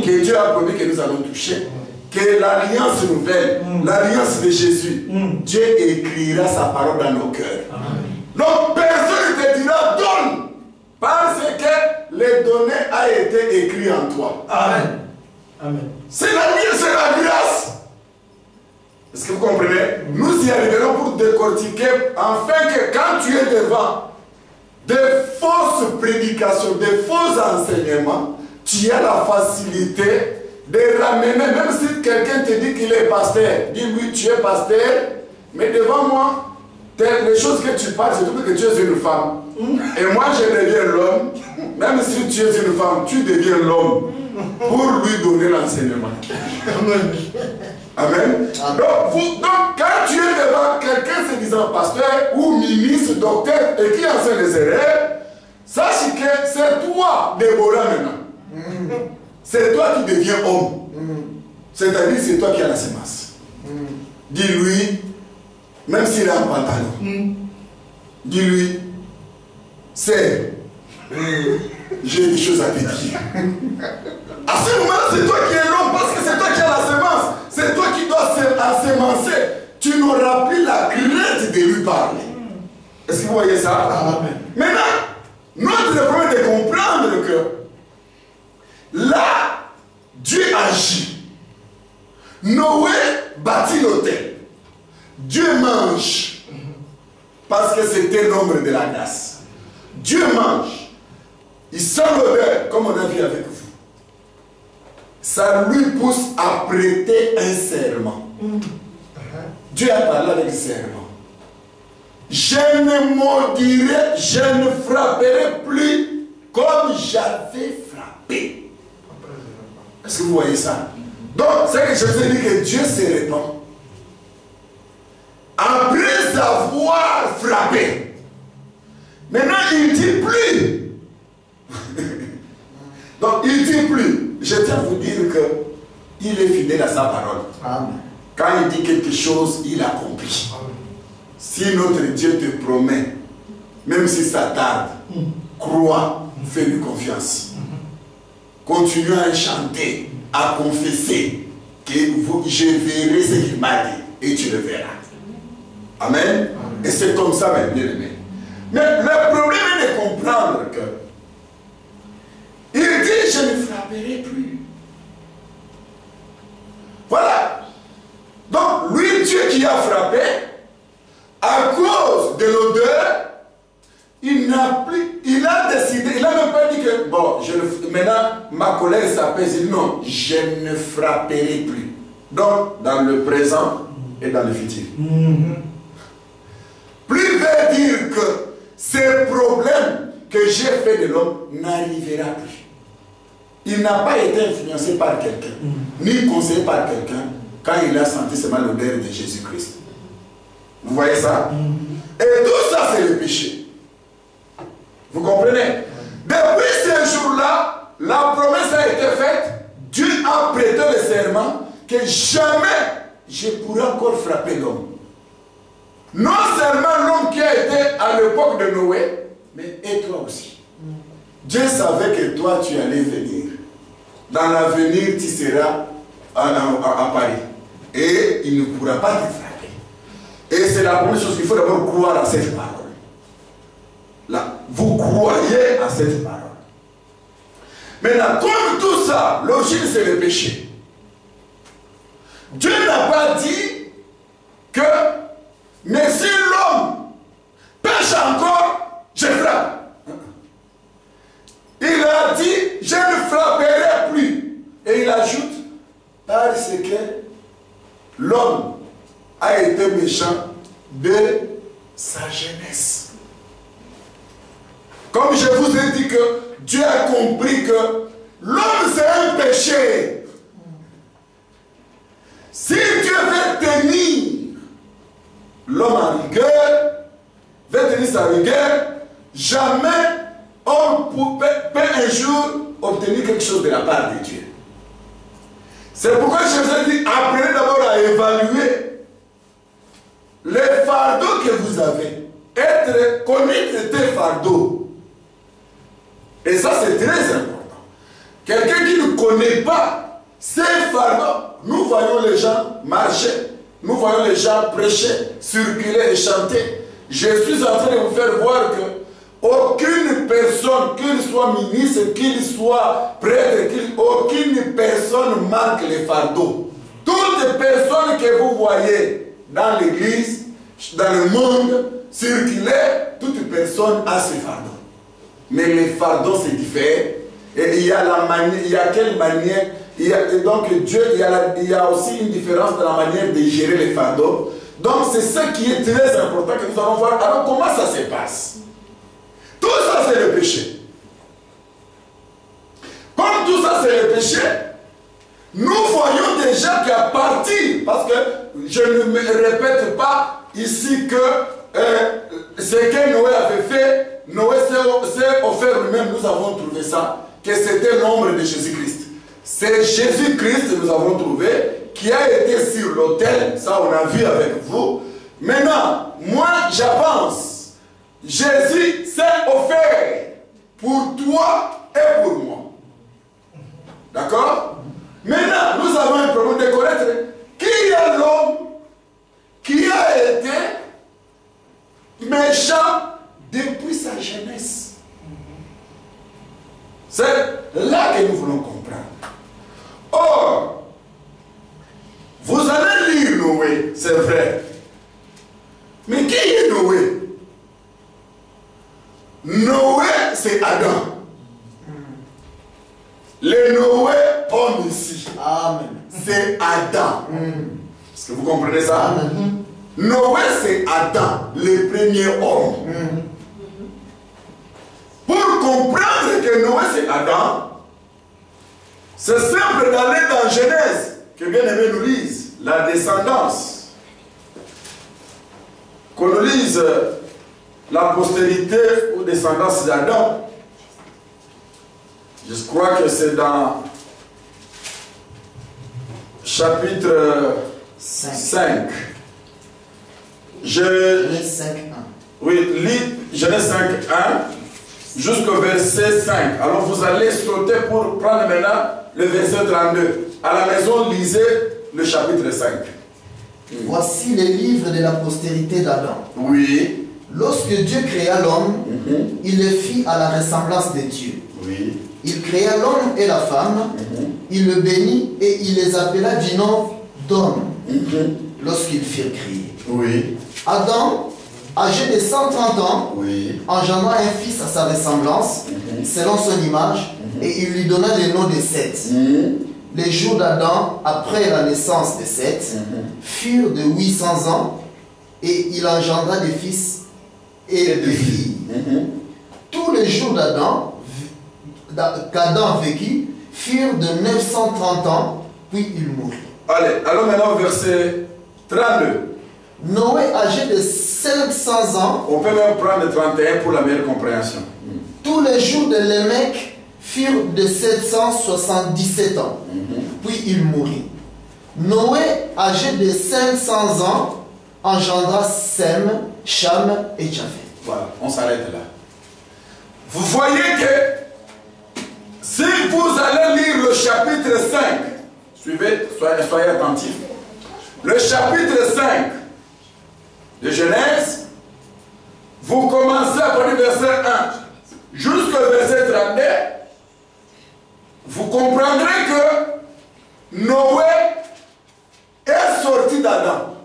que Dieu a promis que nous allons toucher. Que l'alliance nouvelle, l'alliance de Jésus, Dieu écrira sa parole dans nos cœurs. Donc personne ne te dira donne. Parce que les données a été écrit en toi. Amen. Amen. C'est la grâce. Est-ce que vous comprenez? Nous y arriverons pour décortiquer, afin que quand tu es devant des fausses prédications, des faux enseignements, tu as la facilité de ramener, même si quelqu'un te dit qu'il est pasteur, dis-lui tu es pasteur, mais devant moi, les choses que tu parles, c'est tout que tu es une femme. Et moi je deviens l'homme, même si tu es une femme, tu deviens l'homme pour lui donner l'enseignement. Amen. Donc, quand tu es devant quelqu'un se disant pasteur ou ministre, docteur et qui enseigne les erreurs, sache que c'est toi, Déborah maintenant. C'est toi qui deviens homme. C'est-à-dire c'est toi qui as la semence. Dis-lui, même s'il a un pantalon, dis-lui, c'est, j'ai des choses à te dire. À ce moment-là, c'est toi qui es l'homme parce que c'est toi qui as la semence. C'est toi qui dois semencer. Tu n'auras plus la crainte de lui parler. Est-ce que vous voyez ça? Amen. Maintenant, notre problème est de comprendre que là, Dieu agit. Noé bâtit l'autel. Dieu mange. Parce que c'était l'ombre de la grâce. Dieu mange. Il sent l'odeur, comme on a vu avec vous. Ça lui pousse à prêter un serment. Dieu a parlé avec serment. Je ne maudirai, je ne frapperai plus comme j'avais frappé. Est-ce que vous voyez ça? Donc, c'est que je vous ai dit que Dieu se répand. Après avoir frappé, maintenant il ne dit plus. Donc il ne dit plus. Je tiens à vous dire qu'il est fidèle à sa parole. Amen. Quand il dit quelque chose, il accomplit. Amen. Si notre Dieu te promet, même si ça tarde, crois, fais-lui confiance. Continue à chanter, à confesser que je verrai ce qu'il m'a dit et tu le verras. Amen. Amen. Et c'est comme ça, mes bien-aimés. Mais le problème est de comprendre que il dit, je ne frapperai plus. Voilà. Donc, lui, Dieu qui a frappé, à cause de l'odeur, il n'a plus, il a décidé, il n'a même pas dit que, bon, maintenant, ma colère s'apaise. Il dit, non, je ne frapperai plus. Donc, dans le présent et dans le futur. Plus veut dire que ces problèmes que j'ai fait de l'homme n'arrivera plus. Il n'a pas été influencé par quelqu'un, ni conseillé par quelqu'un, quand il a senti seulement l'odeur de Jésus-Christ. Vous voyez ça? Et tout ça, c'est le péché. Vous comprenez? Depuis ce jour-là, la promesse a été faite. Dieu a prêté le serment que jamais je pourrai encore frapper l'homme. Non seulement l'homme qui a été à l'époque de Noé, mais et toi aussi. Dieu savait que toi tu allais venir. Dans l'avenir, tu seras à Paris. Et il ne pourra pas te frapper. Et c'est la première chose qu'il faut d'abord croire à cette parole. Là, vous croyez à cette parole. Maintenant, comme tout ça, l'origine c'est le péché. Dieu n'a pas dit que, mais si l'homme pêche encore, je frappe. Il a dit, je ne frapperai plus. Et il ajoute, parce que l'homme a été méchant de sa jeunesse. Comme je vous ai dit que Dieu a compris que l'homme c'est un péché. Si Dieu veut tenir l'homme en rigueur, veut tenir sa rigueur, jamais on peut un jour obtenir quelque chose de la part de Dieu. C'est pourquoi je vous ai dit, apprenez d'abord à évaluer les fardeaux que vous avez. Connaître tes fardeaux. Et ça, c'est très important. Quelqu'un qui ne connaît pas ces fardeaux, nous voyons les gens marcher, nous voyons les gens prêcher, circuler et chanter. Je suis en train de vous faire voir que aucune personne, qu'il soit ministre, qu'il soit prêtre, aucune personne manque les fardeaux. Toutes les personnes que vous voyez dans l'église, dans le monde, circuler, toute personne a ses fardeaux. Mais les fardeaux c'est différent. Et il y a la manière, il y a quelle manière, donc Dieu, il y a aussi une différence dans la manière de gérer les fardeaux. Donc c'est ça qui est très important que nous allons voir. Alors comment ça se passe? Tout ça c'est le péché. Comme tout ça c'est le péché, nous voyons déjà qu'à partir, parce que je ne me répète pas ici que ce que Noé avait fait, Noé s'est offert lui-même, nous avons trouvé ça, que c'était l'ombre de Jésus-Christ. C'est Jésus-Christ, nous avons trouvé, qui a été sur l'autel, ça on a vu avec vous. Maintenant, moi j'avance. Jésus s'est offert pour toi et pour moi. D'accord? Maintenant, nous avons un problème de connaître qui est l'homme qui a été méchant depuis sa jeunesse. C'est là que nous voulons comprendre. Or, vous allez lire Noé, c'est vrai. Mais qui est Noé? Noé, c'est Adam. Le Noé, homme ici. Amen. C'est Adam. Est-ce que vous comprenez ça? Amen. Noé, c'est Adam, le premier homme. Pour comprendre que Noé, c'est Adam, c'est simple d'aller dans Genèse, que bien-aimé nous lise, la descendance. Qu'on nous lise la postérité ou descendance d'Adam. Je crois que c'est dans chapitre 5. Genèse 5, 1. Oui, lis Genèse 5, 1 jusqu'au verset 5. Alors vous allez sauter pour prendre maintenant le verset 32. À la maison, lisez le chapitre 5. Voici les livres de la postérité d'Adam. Oui. Lorsque Dieu créa l'homme, il le fit à la ressemblance de Dieu. Oui. Il créa l'homme et la femme, il le bénit et il les appela du nom d'homme lorsqu'ils furent créés. Oui. Adam, âgé de 130 ans, engendra un fils à sa ressemblance, selon son image, et il lui donna le nom de Seth. Les jours d'Adam, après la naissance de Seth, furent de 800 ans, et il engendra des fils et des filles. Tous les jours qu'Adam vécut furent de 930 ans, puis il mourut. Allez, alors maintenant au verset 32. Noé, âgé de 500 ans, On peut même prendre 31 pour la meilleure compréhension. tous les jours de Lémec furent de 777 ans. Puis il mourut. Noé, âgé de 500 ans, engendra Sem, Cham et Japheth. Voilà, on s'arrête là. Vous voyez que si vous allez lire le chapitre 5, suivez, soyez attentifs. Le chapitre 5 de Genèse, vous commencez à partir du verset 1 jusqu'au verset 32, vous comprendrez que Noé est sorti d'Adam.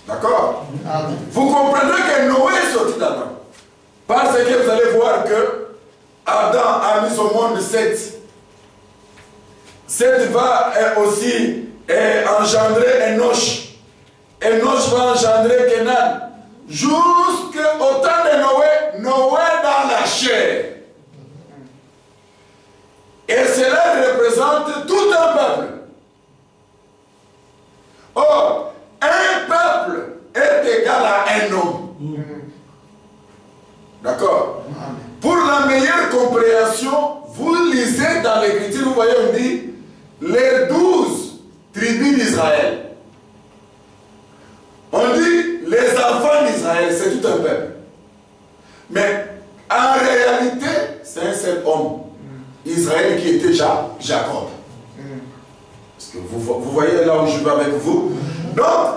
D'accord? Amen. Vous comprendrez que Noé est sorti d'Adam. Parce que vous allez voir que Adam a mis au monde Seth. Seth va aussi engendrer Enoch. Enoch va engendrer Kenan. Jusqu'au temps de Noé, Noé dans la chair. Et cela représente tout un peuple. Or, un peuple est égal à un homme. D'accord? Pour la meilleure compréhension, vous lisez dans l'Écriture, vous voyez, on dit les 12 tribus d'Israël. On dit les enfants d'Israël, c'est tout un peuple. Mais en réalité, c'est un seul homme. Israël qui était Jacob. Parce que vous voyez là où je vais avec vous. Donc,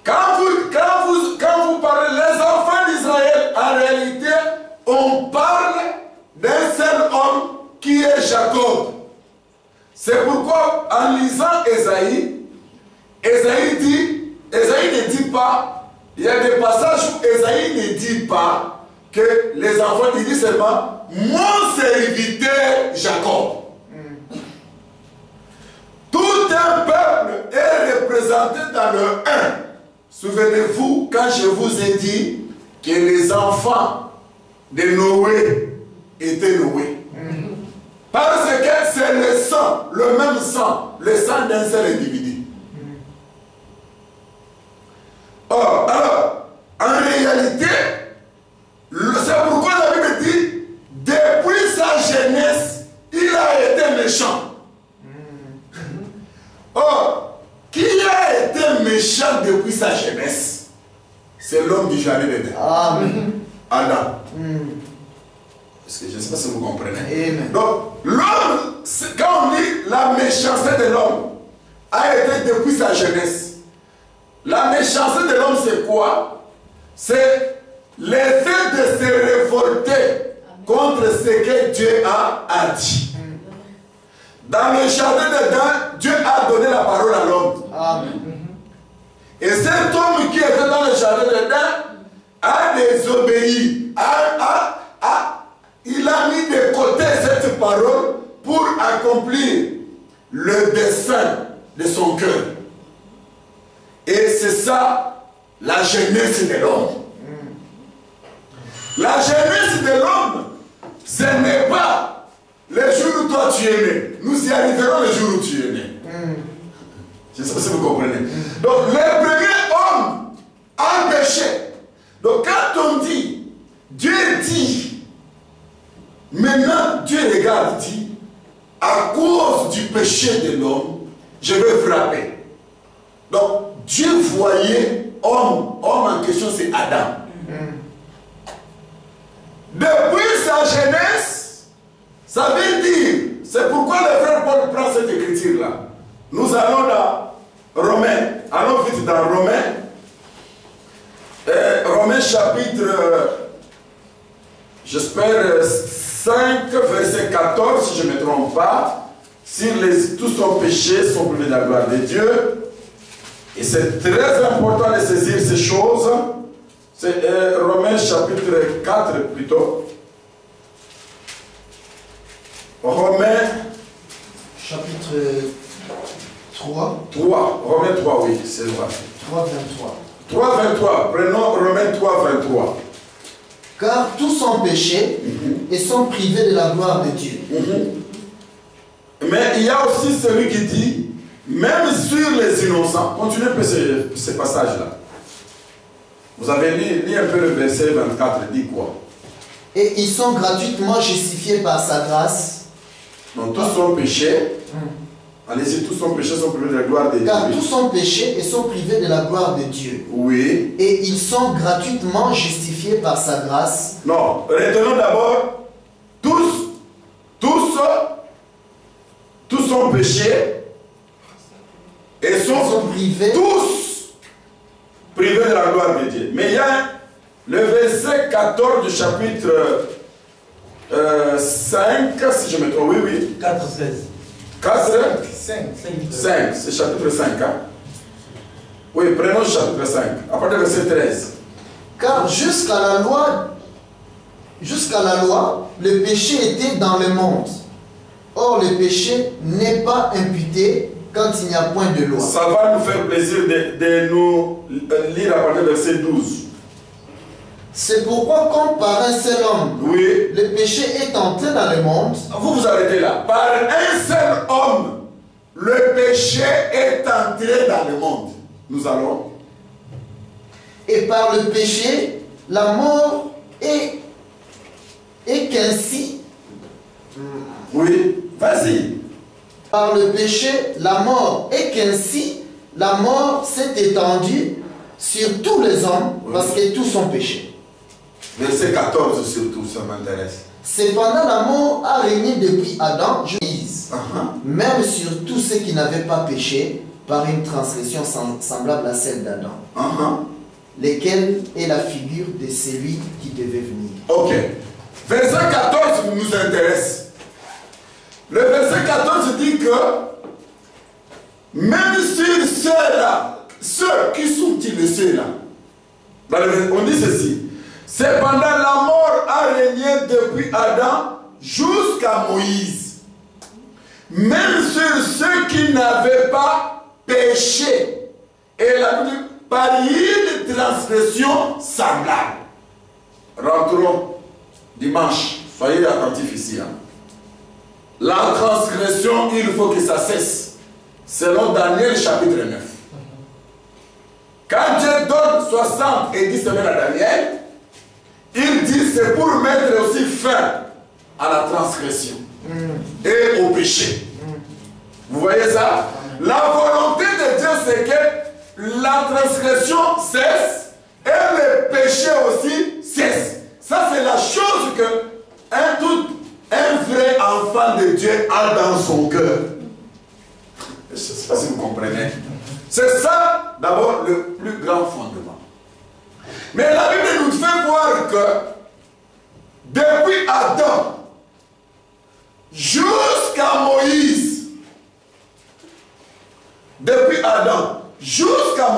quand vous parlez les enfants d'Israël, en réalité, on parle d'un seul homme qui est Jacob. C'est pourquoi, en lisant Ésaïe, Ésaïe ne dit pas, il y a des passages où Ésaïe ne dit pas que les enfants, il dit seulement mon serviteur Jacob. Tout un peuple est représenté dans le 1. Souvenez-vous quand je vous ai dit que les enfants de Noé étaient Noé. Parce que c'est le sang, le même sang, le sang d'un seul individu. Or, alors, en réalité, c'est pourquoi la Bible dit, depuis sa jeunesse, il a été méchant. Or, qui a été méchant depuis sa jeunesse? C'est l'homme du jardin d'Éden. Amen. Adam. Parce que je ne sais pas si vous comprenez. Amen. Donc, l'homme, quand on dit la méchanceté de l'homme, a été depuis sa jeunesse. La méchanceté de l'homme, c'est quoi? C'est l'effet de se révolter contre ce que Dieu a dit. Dans le jardin d'Éden, Dieu a donné la parole à l'homme. Et cet homme qui était dans le jardin d'Éden a désobéi. Il a mis de côté cette parole pour accomplir le dessein de son cœur. Et c'est ça la jeunesse de l'homme. La jeunesse de l'homme, ce n'est pas le jour où toi tu es né. Nous y arriverons le jour où tu es né. Je ne sais pas si vous comprenez. Donc le premier homme a péché. Donc quand on dit, Dieu dit, maintenant Dieu regarde, dit, à cause du péché de l'homme, je vais frapper. Donc Dieu voyait homme en question, c'est Adam. Depuis sa jeunesse, ça veut dire, c'est pourquoi le frère Paul prend cette écriture-là. Nous allons dans Romains, allons vite dans Romains. Romains chapitre, j'espère, 5, verset 14, si je ne me trompe pas. Si tous sont péchés, sont privés de la gloire de Dieu. Et c'est très important de saisir ces choses. C'est Romains chapitre 4 plutôt. Romains Chapitre 3. 3. Romains 3, oui, c'est vrai. 3, 23. 3, 23. Prenons Romains 3, 23. Car tous sont péchés et sont privés de la gloire de Dieu. Mais il y a aussi celui qui dit même sur les innocents. Continuez un peu ce passage-là. Vous avez lu un peu le verset 24, il dit quoi? Et ils sont gratuitement justifiés par sa grâce. Donc tous sont péchés. Allez-y, tous sont péchés, sont privés de la gloire de Dieu. Car tous sont péchés et sont privés de la gloire de Dieu. Oui. Et ils sont gratuitement justifiés par sa grâce. Non, retenons d'abord, tous sont péchés et sont privés. tous privés de la gloire de Dieu. Mais il y a le verset 14 du chapitre 5, si je me trompe, oui. 4, 16. 4, 5. 5, c'est chapitre 5. Hein? Oui, prenons le chapitre 5, à partir du verset 13. Car jusqu'à la loi, le péché était dans le monde. Or, le péché n'est pas imputé quand il n'y a point de loi. Ça va nous faire plaisir de nous lire à partir du verset 12. C'est pourquoi, comme par un seul homme, Oui. le péché est entré dans le monde. Vous arrêtez là. Par un seul homme, le péché est entré dans le monde. Nous allons. Et par le péché, la mort est qu'ainsi. Oui. Vas-y. Par le péché, la mort est qu'ainsi, la mort s'est étendue sur tous les hommes, parce que tous sont péchés. Verset 14 surtout, ça m'intéresse. Cependant, la mort a régné depuis Adam, jusqu'à même sur tous ceux qui n'avaient pas péché par une transgression semblable à celle d'Adam, lesquels est la figure de celui qui devait venir. Ok. Verset 14 nous intéresse. Le verset 14 dit que même sur ceux-là, ceux qui sont-ils ceux-là? On dit ceci. Cependant, la mort a régné depuis Adam jusqu'à Moïse. Même sur ceux qui n'avaient pas péché. Et la Bible par une transgression semblable. Rentrons dimanche. Soyez attentifs ici. Hein. La transgression, il faut que ça cesse. Selon Daniel chapitre 9. Quand Dieu donne 70 semaines à Daniel, il dit c'est pour mettre aussi fin à la transgression et au péché. Vous voyez ça? La volonté de Dieu, c'est que la transgression cesse et le péché aussi cesse. Ça, c'est la chose que un vrai enfant de Dieu a dans son cœur. Je ne sais pas si vous comprenez. C'est ça, d'abord, le plus grand fondement. Mais la Bible nous fait voir que depuis Adam jusqu'à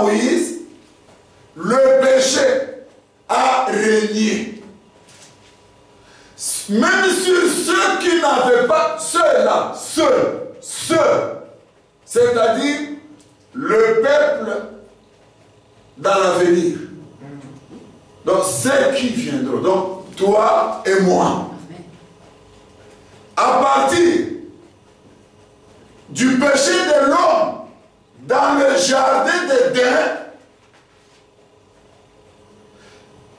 Moïse, le péché a régné. Même sur ceux qui n'avaient pas, ceux-là, c'est-à-dire le peuple dans l'avenir. Donc ceux qui viendront, donc toi et moi, à partir du péché de l'homme dans le jardin d'Éden,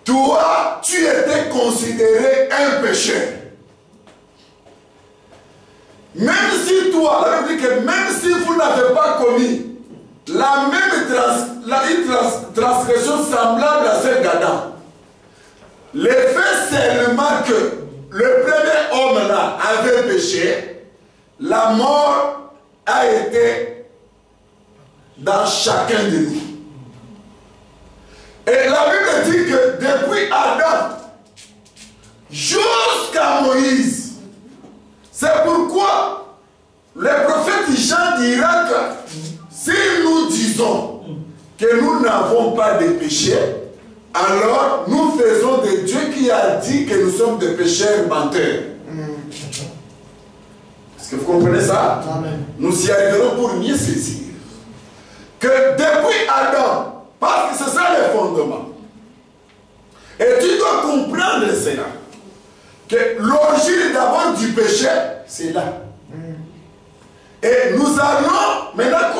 toi, tu étais considéré un pécheur. Même si toi, la Bible dit que même si vous n'avez pas commis la même transgression semblable à celle d'Adam, le fait seulement que le premier homme là avait péché, la mort a été dans chacun de nous. Et la Bible dit que depuis Adam jusqu'à Moïse, c'est pourquoi le prophète Jean dira que si nous disons que nous n'avons pas de péché, alors nous faisons de Dieu qui a dit que nous sommes des pécheurs menteurs. Est-ce que vous comprenez ça? Amen. Nous y arriverons pour mieux saisir que depuis Adam, parce que c'est ça le fondement. Et tu dois comprendre cela. Que l'origine d'abord du péché, c'est là. Et nous allons maintenant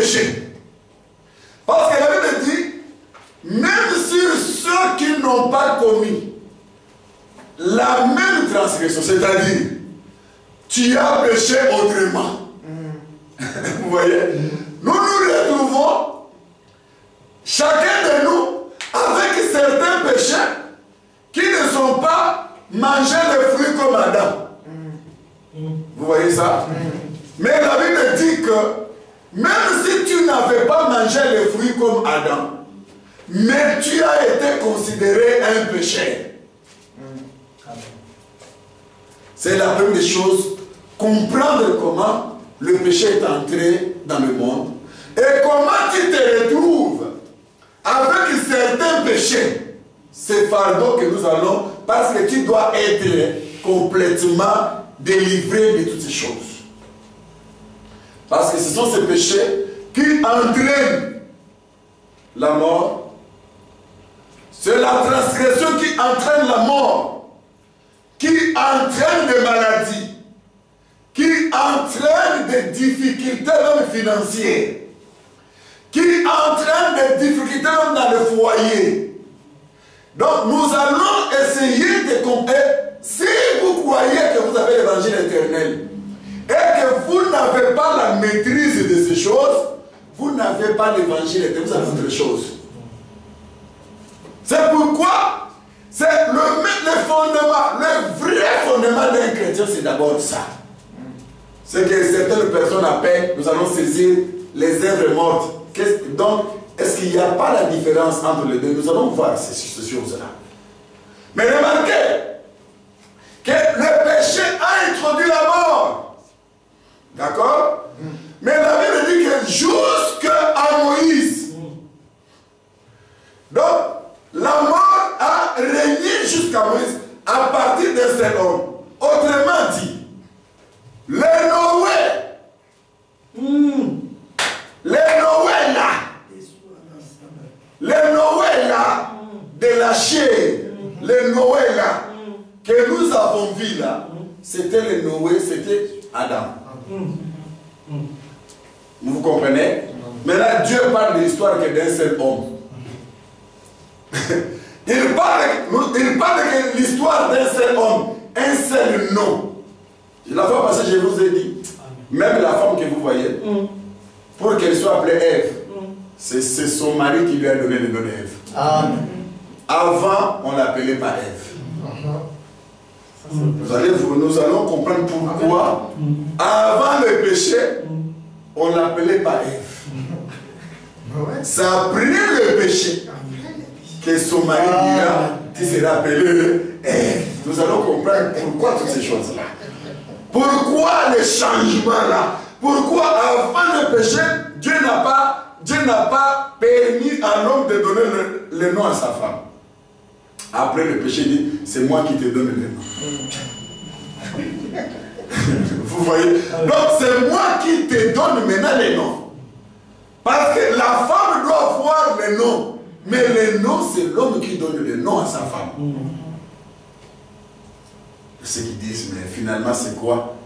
péché. Parce que la Bible dit, même sur ceux qui n'ont pas commis la même transgression, c'est-à-dire, tu as péché autrement. Vous voyez? Nous nous retrouvons, chacun de nous, avec certains péchés qui ne sont pas manger les fruits comme Adam. Vous voyez ça? Mais la Bible dit que même si tu n'avais pas mangé les fruits comme Adam, mais tu as été considéré un pécheur. C'est la première chose, comprendre comment le péché est entré dans le monde et comment tu te retrouves avec certains péchés. C'est fardeau que nous allons, parce que tu dois être complètement délivré de toutes ces choses. Parce que ce sont ces péchés qui entraînent la mort. C'est la transgression qui entraîne la mort, qui entraîne des maladies, qui entraîne des difficultés même financières, qui entraîne des difficultés même dans le foyer. Donc nous allons essayer de comprendre. Si vous croyez que vous avez l'évangile éternel et que vous n'avez pas la maîtrise de ces choses, vous n'avez pas l'évangile éternel, vous avez autre chose. C'est pourquoi c'est le fondement, le vrai fondement d'un chrétien, c'est d'abord ça. C'est que certaines personnes appellent, nous allons saisir les œuvres mortes. Donc, est-ce qu'il n'y a pas la différence entre les deux? Nous allons voir ces choses-là. Mais remarquez que le péché a introduit la mort. D'accord? Mais la Bible dit que jusqu'à Moïse. Donc, la mort a régné jusqu'à Moïse à partir d'un seul homme. Autrement dit, les Noé là, de la chair, les Noé là, que nous avons vu là, c'était les Noé, c'était Adam. Vous comprenez? Maintenant, Dieu parle de l'histoire d'un seul homme. Il parle de l'histoire d'un seul homme, un seul nom. La fois passée, je vous ai dit, même la femme que vous voyez, pour qu'elle soit appelée Ève, c'est son mari qui lui a donné le nom d'Ève. Avant, on ne l'appelait pas Ève. Nous allons comprendre pourquoi, avant le péché, on ne l'appelait pas Ève. C'est après le péché que son mari dira, qui sera appelé Ève. Nous allons comprendre pourquoi toutes ces choses-là. Pourquoi les changements-là? Pourquoi avant le péché, Dieu n'a pas permis à l'homme de donner le nom à sa femme? Après le péché, il dit, c'est moi qui te donne le nom. Vous voyez? Donc c'est moi qui te donne maintenant les noms. Parce que la femme doit avoir le nom. Mais le nom, c'est l'homme qui donne le nom à sa femme. Ceux qui disent, mais finalement c'est quoi?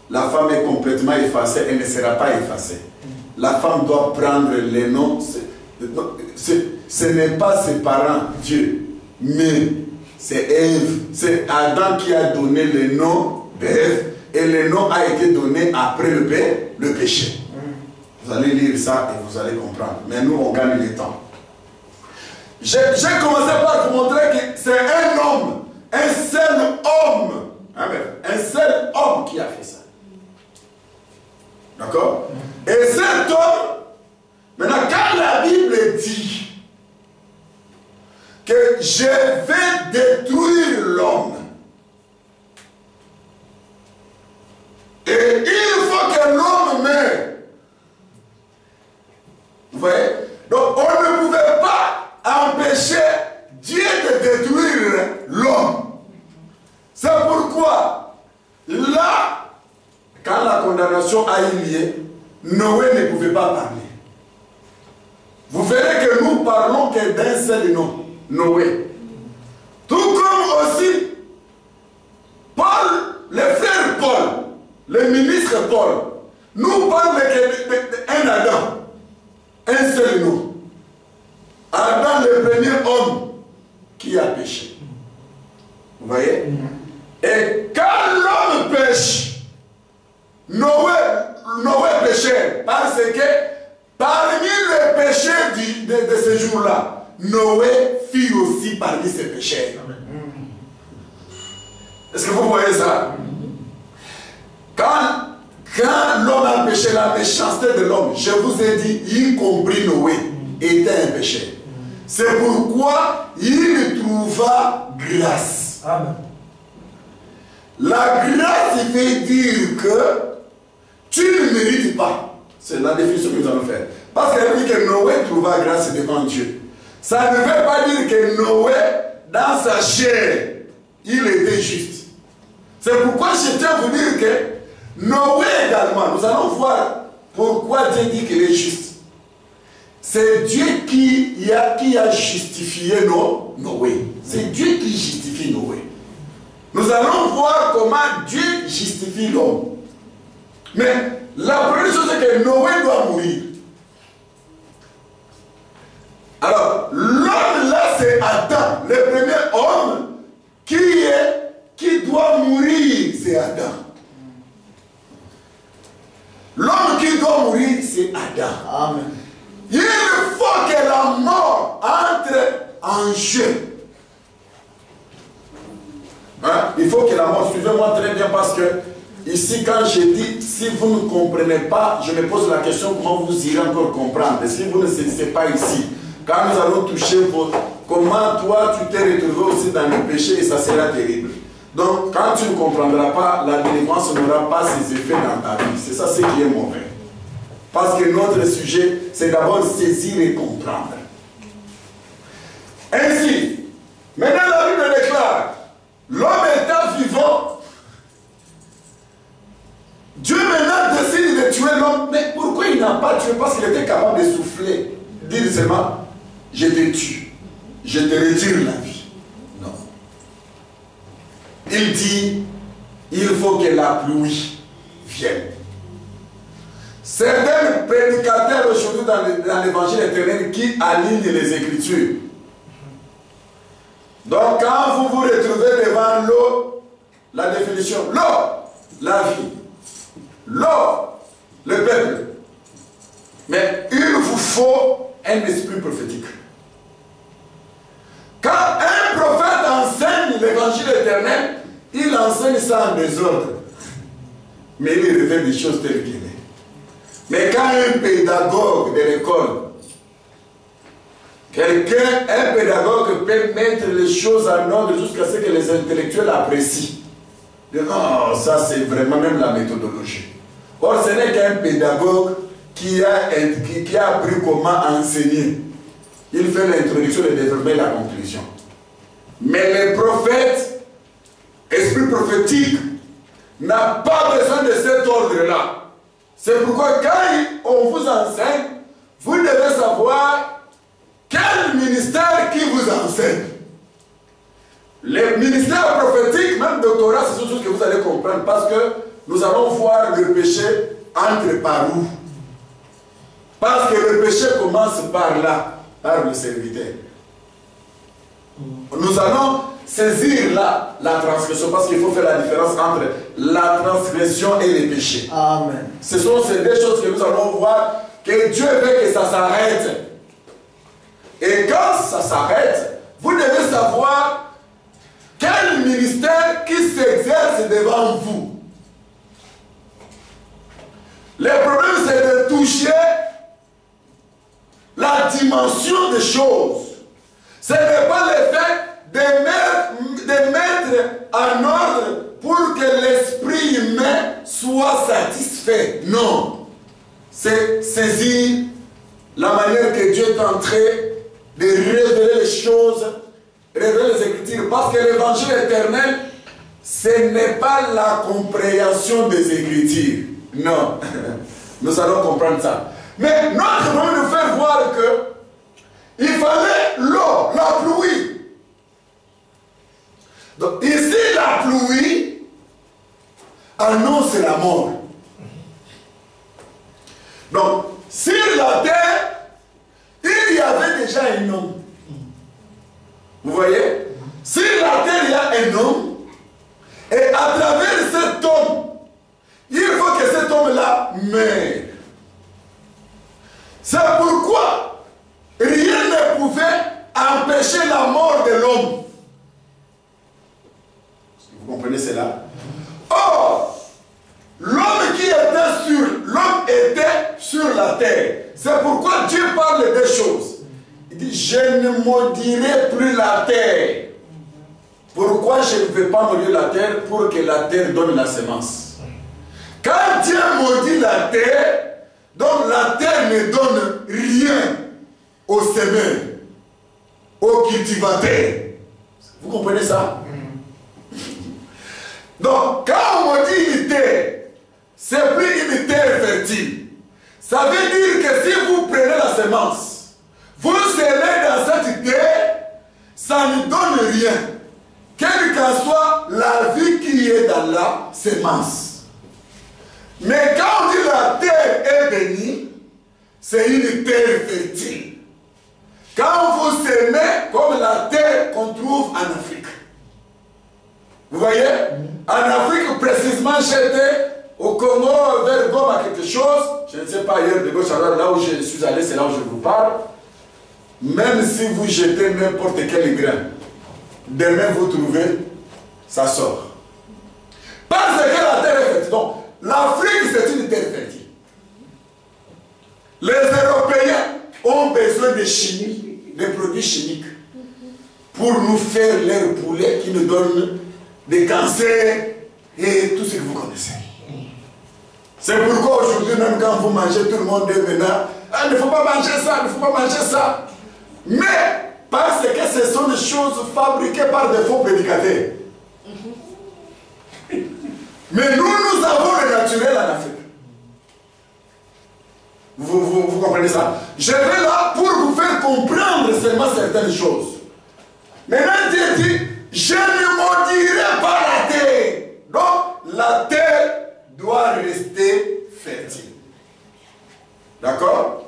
La femme est complètement effacée, elle ne sera pas effacée. La femme doit prendre les noms. Ce n'est pas ses parents, Dieu, mais c'est Ève. C'est Adam qui a donné le nom d'Ève et le nom a été donné après le péché. Vous allez lire ça et vous allez comprendre. Mais nous, on gagne le temps. J'ai commencé par vous montrer que c'est un homme, un seul homme, un seul homme qui a fait ça. D'accord? Et cet homme, maintenant, quand la Bible dit que je vais détruire l'homme, et il faut que l'homme meure. Vous voyez? Donc, on ne pouvait pas empêcher Dieu de détruire l'homme. C'est pourquoi, là, quand la condamnation a eu lieu, Noé ne pouvait pas parler. Vous verrez que nous parlons que d'un seul nom, Noé. Tout comme aussi, Paul, le frère Paul, le ministre Paul, nous parlons d'un Adam. un seul nom. Adam, le premier homme qui a péché. Vous voyez? Et quand l'homme pêche, Noé péchait parce que parmi les péchés de ce jour-là, Noé fut aussi parmi ces pécheurs. Est-ce que vous voyez ça? Quand l'homme a péché, la méchanceté de l'homme, je vous ai dit, y compris Noé, était un pécheur. C'est pourquoi il trouva grâce. Amen. La grâce, il veut dire que tu ne mérites pas. C'est la définition que nous allons faire. Parce qu'elle dit que Noé trouva grâce devant Dieu. Ça ne veut pas dire que Noé, dans sa chair, il était juste. C'est pourquoi je tiens à vous dire que Noé également, nous allons voir pourquoi Dieu dit qu'il est juste. C'est Dieu qui a justifié Noé. C'est Dieu qui justifie Noé. Nous allons voir comment Dieu justifie l'homme. Mais la première chose, c'est que Noé doit mourir. Alors, l'homme là, c'est Adam. Le premier homme qui doit mourir, c'est Adam. L'homme qui doit mourir, c'est Adam. Amen. Il faut que la mort entre en jeu. Hein? Il faut que la mort, suivez-moi très bien parce que ici quand je dis, si vous ne comprenez pas, je me pose la question comment vous irez encore comprendre. Et si vous ne saisissez pas ici, quand nous allons toucher comment toi tu t'es retrouvé aussi dans le péché et ça sera terrible. Donc quand tu ne comprendras pas, la délivrance n'aura pas ses effets dans ta vie. C'est ça ce qui est mauvais. Parce que notre sujet, c'est d'abord saisir et comprendre. Ainsi, maintenant la Bible déclare, l'homme étant vivant, Dieu maintenant décide de tuer l'homme. Mais pourquoi il n'a pas tué? Parce qu'il était capable de souffler. Dire seulement, je te tue, je te retire la vie. Non. Il dit, il faut que la pluie vienne. Certains prédicateurs aujourd'hui dans l'évangile éternel qui alignent les Écritures. Donc quand vous vous retrouvez devant l'eau, la définition, l'eau, la vie, l'eau, le peuple. Mais il vous faut un esprit prophétique. Quand un prophète enseigne l'évangile éternel, il enseigne ça en désordre. Mais il révèle des choses telles qu'elles sont. Mais quand un pédagogue de l'école, un pédagogue peut mettre les choses en ordre jusqu'à ce que les intellectuels apprécient. Non, ça c'est vraiment même la méthodologie. Or, ce n'est qu'un pédagogue qui a appris comment enseigner. Il fait l'introduction, le développement et la conclusion. Mais les prophètes, esprit prophétique, n'a pas besoin de cet ordre-là. C'est pourquoi quand on vous enseigne, vous devez savoir quel ministère qui vous enseigne. Les ministères prophétiques, même doctorat, c'est quelque chose que vous allez comprendre parce que nous allons voir le péché entre par où. Parce que le péché commence par là, par le serviteur. Nous allons saisir là la transgression parce qu'il faut faire la différence entre la transgression et le péché. Amen. Ce sont ces deux choses que nous allons voir que Dieu veut que ça s'arrête. Et quand ça s'arrête, vous devez savoir quel ministère qui s'exerce devant vous. Le problème, c'est de toucher la dimension des choses. Ce n'est pas le fait de mettre en ordre pour que l'esprit humain soit satisfait. Non. C'est saisir la manière que Dieu est en train de révéler les choses, révéler les Écritures. Parce que l'évangile éternel, ce n'est pas la compréhension des Écritures. Non. Nous allons comprendre ça. Mais notre problème nous fait voir que il fallait l'eau, la pluie. Donc ici, la pluie annonce la mort. Donc, sur la terre, déjà un homme. Vous voyez? Sur la terre, il y a un homme. Et à travers cet homme, il faut que cet homme-là meure. C'est pourquoi rien ne pouvait empêcher la mort de l'homme. Vous comprenez cela? Or, l'homme était sur la terre. C'est pourquoi Dieu parle des choses. Il dit, je ne maudirai plus la terre. Pourquoi je ne vais pas maudire la terre? Pour que la terre donne la semence. Quand Dieu maudit la terre, donc la terre ne donne rien aux semeurs, aux cultivateurs. Vous comprenez ça? Donc, quand on maudit une terre, c'est plus une terre fertile. Ça veut dire que si vous prenez la semence, vous semez dans cette terre, ça ne donne rien. Quelle qu'en soit la vie qui est dans la semence. Mais quand on dit la terre est bénie, c'est une terre fertile. Quand vous semez comme la terre qu'on trouve en Afrique. Vous voyez? En Afrique, précisément, j'étais au Congo, vers Goma, quelque chose. Je ne sais pas, hier, de gauche à droite, là où je suis allé, c'est là où je vous parle. Même si vous jetez n'importe quel grain, demain vous trouvez, ça sort. Parce que la terre est fertile. Donc, l'Afrique, c'est une terre fertile. Les Européens ont besoin de chimie, de produits chimiques, pour nous faire leurs poulets qui nous donnent des cancers et tout ce que vous connaissez. C'est pourquoi aujourd'hui, même quand vous mangez, tout le monde dit maintenant, ah, il ne faut pas manger ça, il ne faut pas manger ça. Mais, parce que ce sont des choses fabriquées par des faux prédicateurs. Mais nous avons le naturel en Afrique. Vous comprenez ça? Je vais là pour vous faire comprendre seulement certaines choses. Maintenant, Dieu dit, je ne maudirai pas la terre. Donc, la terre doit rester fertile. D'accord?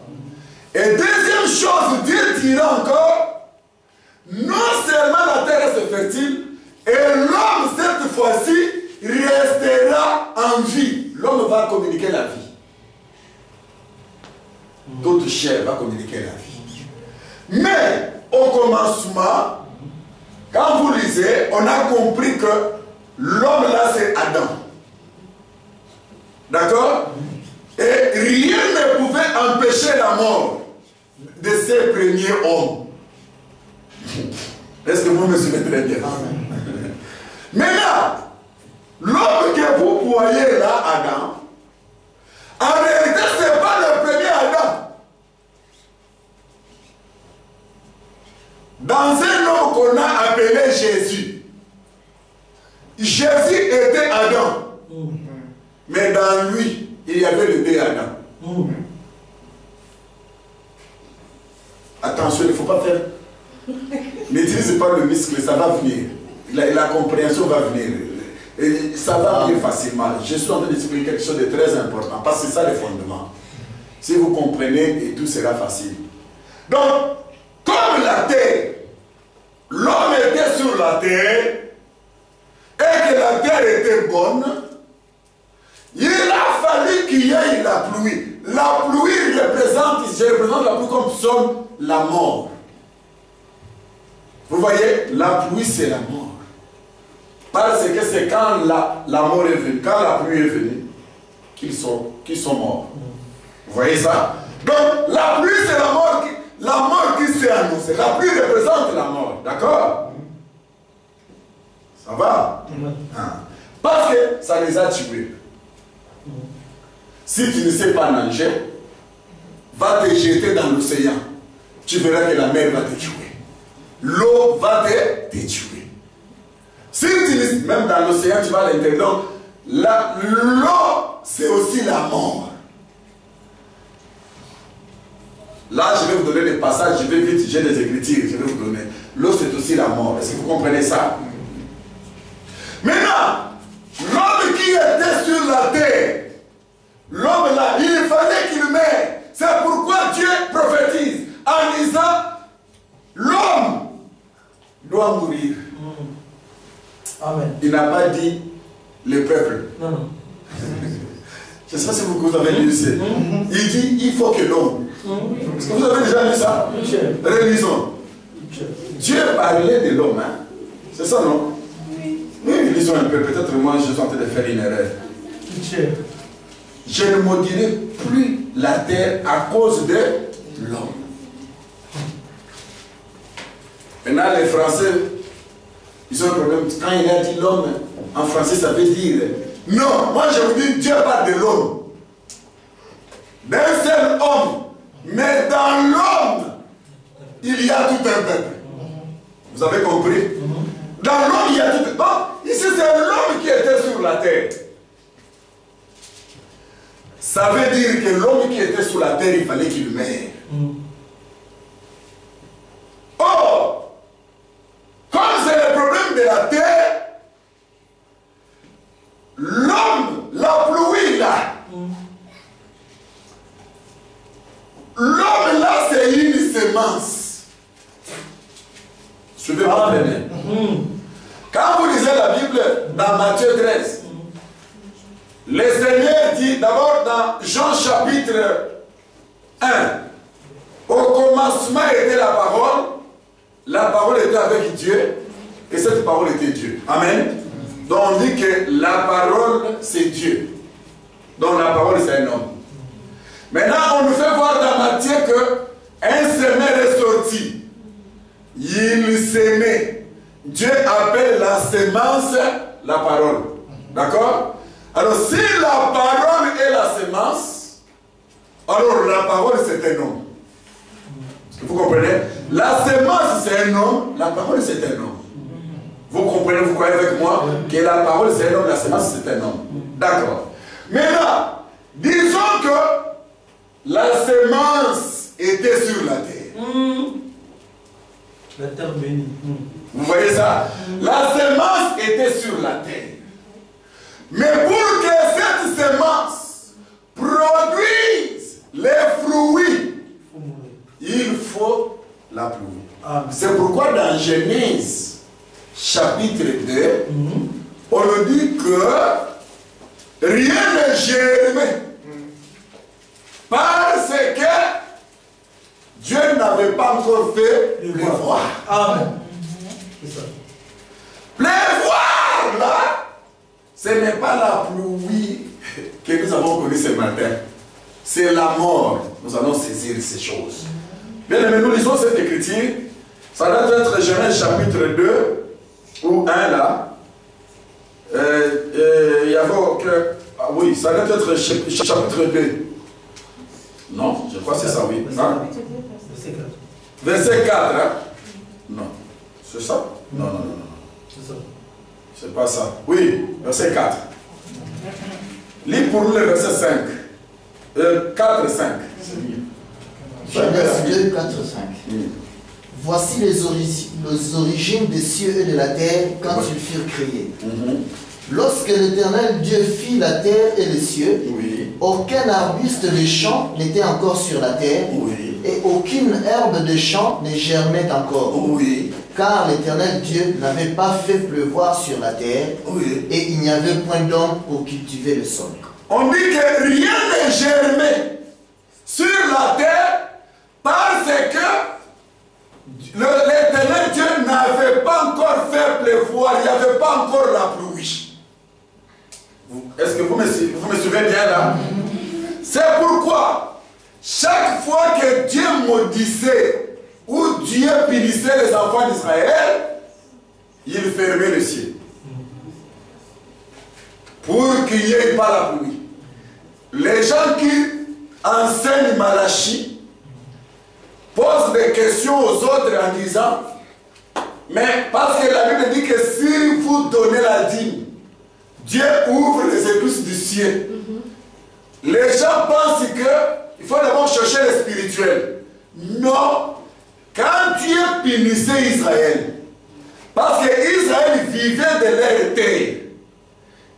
Et deuxième chose, Dieu dira encore, non seulement la terre reste fertile, et l'homme, cette fois-ci, restera en vie. L'homme va communiquer la vie. Toute chair va communiquer la vie. Mais, au commencement, quand vous lisez, on a compris que l'homme là, c'est Adam. D'accord? Et rien ne pouvait empêcher la mort de ces premiers hommes. Est-ce que vous me suivez très bien? Maintenant, l'homme que vous voyez là, Adam, en réalité, ce n'est pas le premier Adam. Dans un homme qu'on a appelé Jésus, Jésus était Adam. Mais dans lui, il y avait le deux Adam. Attention, il ne faut pas faire. N'utilise pas le muscle, ça va venir. La compréhension va venir. Et ça va venir facilement. Je suis en train d'expliquer quelque chose de très important, parce que c'est ça le fondement. Si vous comprenez, et tout sera facile. Donc, comme la terre, l'homme était sur la terre, et que la terre était bonne, il a fallu qu'il y ait la pluie. La pluie représente, je représente la pluie comme somme, la mort. Vous voyez, la pluie c'est la mort. Parce que c'est quand la mort est venue, quand la pluie est venue, qu'ils sont morts. Vous voyez ça? Donc la pluie c'est la mort qui s'est annoncée. La pluie représente la mort, d'accord? Ça va? Parce que ça les a tués. Si tu ne sais pas nager, va te jeter dans l'océan. Tu verras que la mer va te tuer. L'eau va te tuer. Si tu ne... Même dans l'océan, tu vas à l'intérieur. L'eau, c'est aussi la mort. Là, je vais vous donner des passages, je vais vite, j'ai des écritures, je vais vous donner. L'eau, c'est aussi la mort. Est-ce que vous comprenez ça? Maintenant, l'homme qui était sur la terre, l'homme là, il fallait qu'il meure. C'est pourquoi Dieu prophétise en disant, n'a pas dit le peuple. Non, non. Je ne sais pas si vous avez lu ça. Il dit il faut que l'homme. Est-ce que vous avez déjà lu ça? Relisons. Dieu parlait de l'homme. Hein? C'est ça, non? Oui, lisons un peu. Peut-être moi je suis en train de faire une erreur. Je ne maudirai plus la terre à cause de l'homme. Maintenant, les Français, ils ont un problème. Quand il a dit l'homme, en français, ça veut dire non. Moi, je vous dis, Dieu parle de l'homme. D'un seul homme. Mais dans l'homme, il y a tout un peuple. Vous avez compris? Dans l'homme, il y a tout un peuple. Donc, ici, c'est l'homme qui était sur la terre. Ça veut dire que l'homme qui était sur la terre, il fallait qu'il meure. Or, comme c'est le problème de la terre, l'homme, la pluie là, l'homme là, c'est une semence. Suivez-moi très bien. Quand vous lisez la Bible dans Matthieu 13, le Seigneur dit d'abord dans Jean chapitre 1, au commencement était la parole était avec Dieu, et cette parole était Dieu. Amen. Donc on dit que la parole c'est Dieu. Donc la parole c'est un homme. Maintenant on nous fait voir dans Matthieu que un semeur est sorti. Il s'aimait. Dieu appelle la semence la parole. D'accord? Alors si la parole est la semence, alors la parole c'est un homme. Vous comprenez? La semence c'est un homme, la parole c'est un homme. Vous comprenez, vous croyez avec moi que la parole c'est un homme, la semence c'est un homme. D'accord. Maintenant, disons que la semence était sur la terre. La terre bénie. Vous voyez ça? La semence était sur la terre. Mais pour que cette semence produise les fruits, il faut la pluie. C'est pourquoi dans Genèse chapitre 2, on nous dit que rien ne germe parce que Dieu n'avait pas encore fait pleuvoir. Amen. C'est ça. Pleuvoir là, ce n'est pas la pluie que nous avons connue ce matin. C'est la mort. Nous allons saisir ces choses. Bien aimé, nous lisons cette écriture. Ça doit être Genèse chapitre 2 ou 1 là. Il y avait que... Ah oui, ça doit être chapitre 2. Non, je crois que c'est ça, oui. Hein? Verset 4. Hein? Non. C'est ça? Non, non, non, non. C'est ça. C'est pas ça. Oui, verset 4. Lis pour nous le verset 5. 4 et 5. C'est mieux. Genèse 2, 4, 5. Voici les origines des cieux et de la terre quand ils furent créés. Lorsque l'Éternel Dieu fit la terre et les cieux, aucun arbuste de champ n'était encore sur la terre, et aucune herbe de champ ne germait encore. Car l'Éternel Dieu n'avait pas fait pleuvoir sur la terre, et il n'y avait point d'homme pour cultiver le sol. On dit que rien ne germait sur la terre parce que l'Éternel Dieu n'avait pas encore fait pleuvoir, il n'y avait pas encore la pluie. Est-ce que vous me suivez bien là? C'est pourquoi chaque fois que Dieu maudissait ou Dieu punissait les enfants d'Israël, il fermait le ciel pour qu'il n'y ait pas la pluie. Les gens qui enseignent Malachie posent des questions aux autres en disant, mais parce que la Bible dit que si vous donnez la dîme, Dieu ouvre les écluses du ciel. Les gens pensent qu'il faut d'abord chercher le spirituel. Non. Quand Dieu punissait Israël, parce qu'Israël vivait de leur terre,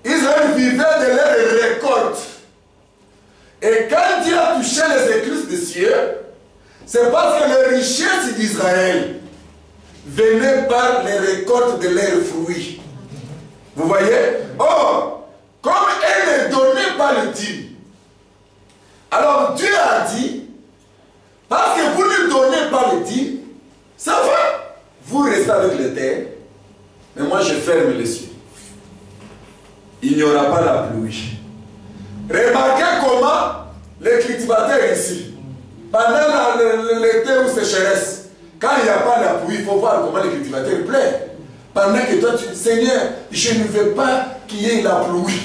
Israël vivait de leur récolte. Et quand Dieu a touché les écluses du ciel, c'est parce que les richesses d'Israël venaient par les récoltes de leurs fruits. Vous voyez? Or, comme elle ne donnait pas le dîme, alors Dieu a dit, parce que vous ne donnez pas le dîme, ça va. Vous restez avec les terres, mais moi je ferme les cieux. Il n'y aura pas la pluie. Remarquez comment les cultivateurs ici, pendant l'été ou sécheresse, quand il n'y a pas la pluie, il faut voir comment les cultivateurs pleurent. Pendant que toi tu dis, Seigneur, je ne veux pas qu'il y ait la pluie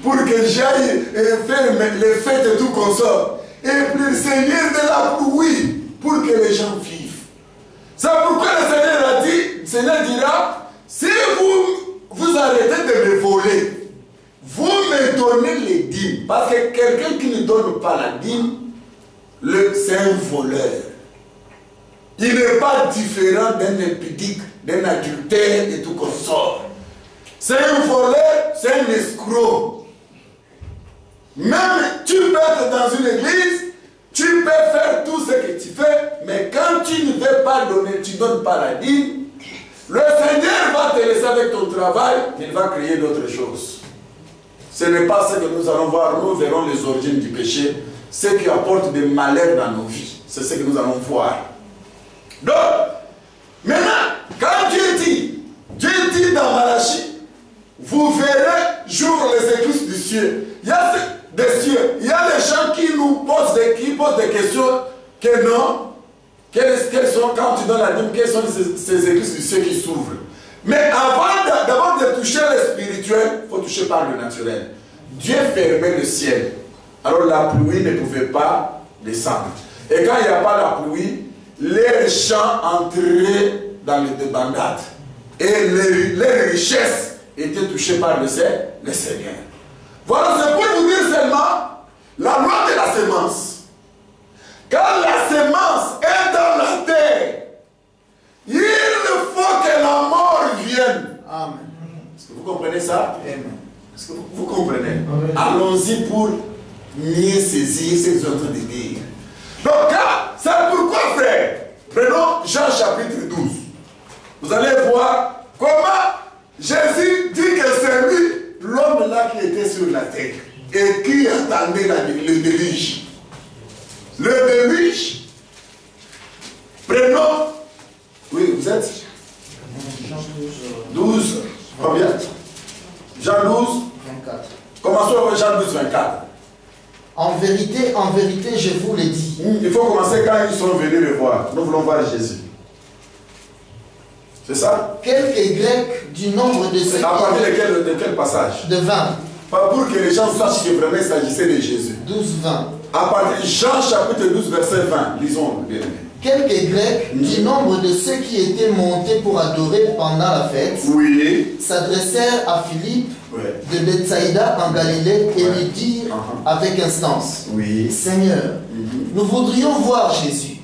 pour que j'aille faire les fêtes et tout comme ça. Et puis le Seigneur de la pluie pour que les gens vivent. C'est pourquoi le Seigneur a dit, le Seigneur dira, si vous arrêtez de me voler, vous me donnez les dîmes. Parce que quelqu'un qui ne donne pas la dîme, c'est un voleur. Il n'est pas différent d'un impudique, d'un adultère et tout comme ça. C'est un voleur, c'est un escroc. Même tu peux être dans une église, tu peux faire tout ce que tu fais, mais quand tu ne veux pas donner, tu ne donnes pas la dîme, le Seigneur va te laisser avec ton travail, il va créer d'autres choses. Ce n'est pas ce que nous allons voir, nous verrons les origines du péché, ce qui apporte des malheurs dans nos vies. C'est ce que nous allons voir. Donc, maintenant, quand Dieu dit dans Malachie, vous verrez, j'ouvre les écluses du ciel. Il y a des cieux. Il y a des gens qui nous posent des questions que non. Quelles sont, quand tu donnes la dîme, quelles sont ces écluses du ciel qui s'ouvrent? Mais avant d'abord de toucher le spirituel, il faut toucher par le naturel. Dieu fermait le ciel. Alors la pluie ne pouvait pas descendre. Et quand il n'y a pas la pluie, les champs entraient dans les débandades. Et les richesses étaient touchées par le Seigneur. Voilà, c'est pour vous dire seulement la loi de la sémence. Quand la sémence est dans la terre, il faut que la mort vienne. Amen. Est-ce que vous comprenez ça? Amen. Est-ce que vous comprenez? Allons-y pour mieux saisir ce que je suis en train de dire. Donc, c'est pourquoi, frère, prenons Jean chapitre 12. Vous allez voir comment Jésus dit que c'est lui, l'homme là qui était sur la terre et qui attendait le déluge. Le déluge, prenons, oui, vous êtes Jean 12, combien? Jean 12, 24. Commençons avec Jean 12, 24. En vérité, je vous l'ai dit. Il faut commencer quand ils sont venus le voir. Nous voulons voir Jésus. C'est ça? Quelques Grecs du nombre de ceux à partir de quel passage? De 20. Pas pour que les gens sachent que vraiment il s'agissait de Jésus. 12, 20. À partir de Jean chapitre 12, verset 20. Lisons bien. Quelques Grecs du nombre de ceux qui étaient montés pour adorer pendant la fête s'adressèrent à Philippe de Bethsaïda en Galilée et lui dirent avec instance, Seigneur, nous voudrions voir Jésus.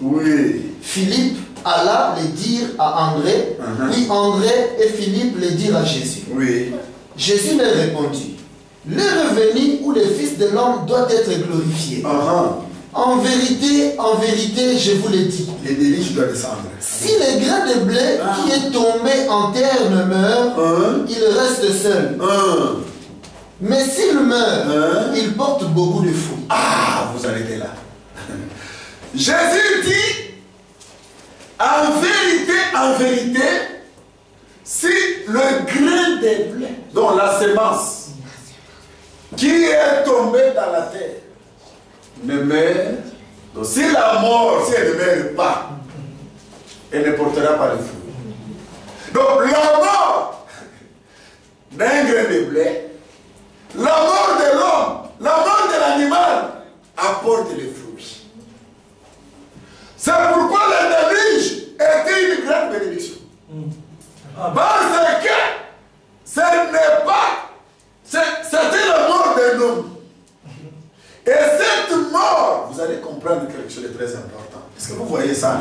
Philippe alla les dire à André, puis André et Philippe les dirent à Jésus. Jésus leur répondit, l'heure est venue où le Fils de l'homme doit être glorifié. En vérité, je vous le dis. Les délices doivent descendre. Si le grain de blé qui est tombé en terre ne meurt, il reste seul. Mais s'il meurt, il porte beaucoup de fruits. Ah, vous arrêtez là. Jésus dit, en vérité, si le grain de blé, donc la sémence, qui est tombée dans la terre, ne meurt, donc si la mort, si elle ne meurt pas, elle ne portera pas de fruits. Donc la mort d'un grain de blé, la mort de l'homme, la mort de l'animal apporte les fruits. C'est pourquoi le déluge était une grande bénédiction. Parce que ce n'est pas, c'était la mort d'un homme. Et cette mort, vous allez comprendre quelque chose de très important. Est-ce que vous voyez ça?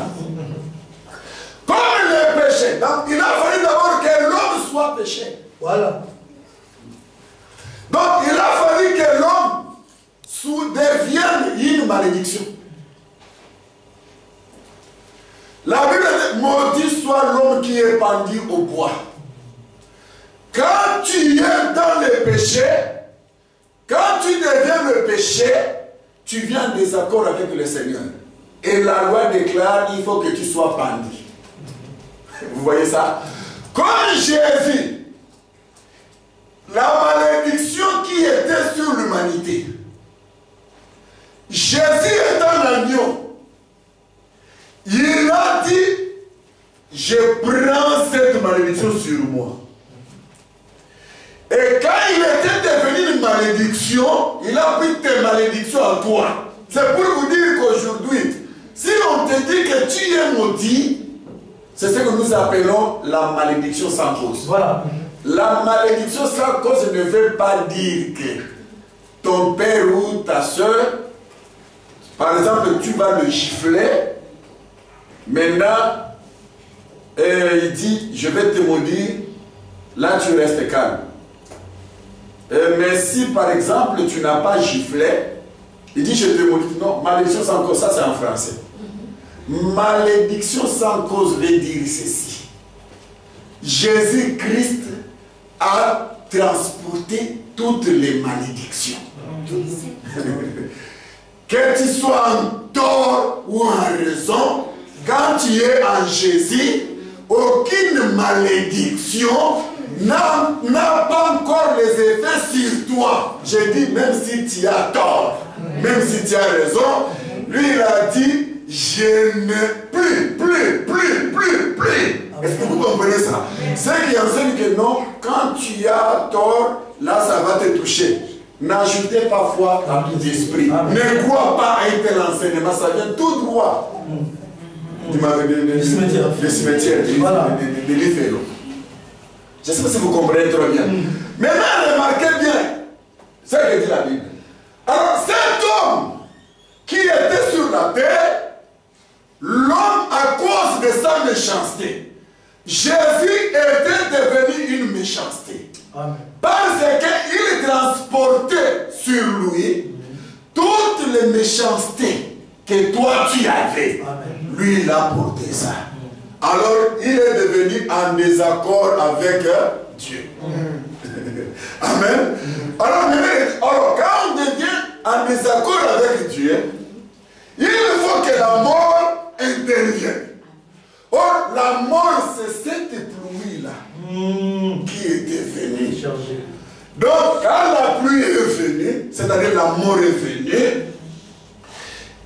Comme le péché, donc il a fallu d'abord que l'homme soit péché. Voilà. Donc il a fallu que l'homme devienne une malédiction. La Bible dit, maudit soit l'homme qui est pendu au bois. Quand tu tu es dans le péché, quand tu deviens le péché, tu viens en désaccord avec le Seigneur. Et la loi déclare qu'il faut que tu sois pendu. Vous voyez ça? Comme Jésus, la malédiction qui était sur l'humanité, Jésus est un agneau. Il a dit, je prends cette malédiction sur moi. Et quand il était devenu une malédiction, il a pris tes malédictions en toi. C'est pour vous dire qu'aujourd'hui, si on te dit que tu es maudit, c'est ce que nous appelons la malédiction sans cause. Voilà. La malédiction sans cause ne veut pas dire que ton père ou ta soeur, par exemple, tu vas le gifler, maintenant, il dit, je vais te maudire, là tu restes calme. Mais si par exemple tu n'as pas giflé, il dit je te maudis. Non, malédiction sans cause, ça c'est en français. Malédiction sans cause veut dire ceci. Jésus-Christ a transporté toutes les malédictions. Que tu sois en tort ou en raison, quand tu es en Jésus, aucune malédiction n'a pas encore les effets sur toi. Je dis, même si tu as tort, même si tu as raison, lui il a dit, je ne plus. Est-ce que vous comprenez ça? C'est qui enseigne que non, quand tu as tort, là ça va te toucher. N'ajoutez pas foi à tout esprit. Ne crois pas à un tel enseignement, ça vient tout droit. Des cimetières, des livres. Je ne sais pas si vous comprenez trop bien. Maintenant, remarquez bien ce que dit la Bible. Alors, cet homme qui était sur la terre, l'homme, à cause de sa méchanceté, Jésus était devenu une méchanceté. Amen. Parce qu'il transportait sur lui toutes les méchancetés que toi tu avais. Amen. Lui, il a porté ça. Alors, il est devenu en désaccord avec Dieu. Amen. Alors, quand on devient en désaccord avec Dieu, il faut que la mort intervienne. Or, la mort, c'est cette pluie-là qui était venue. Donc, quand la pluie est venue, c'est-à-dire la mort est venue,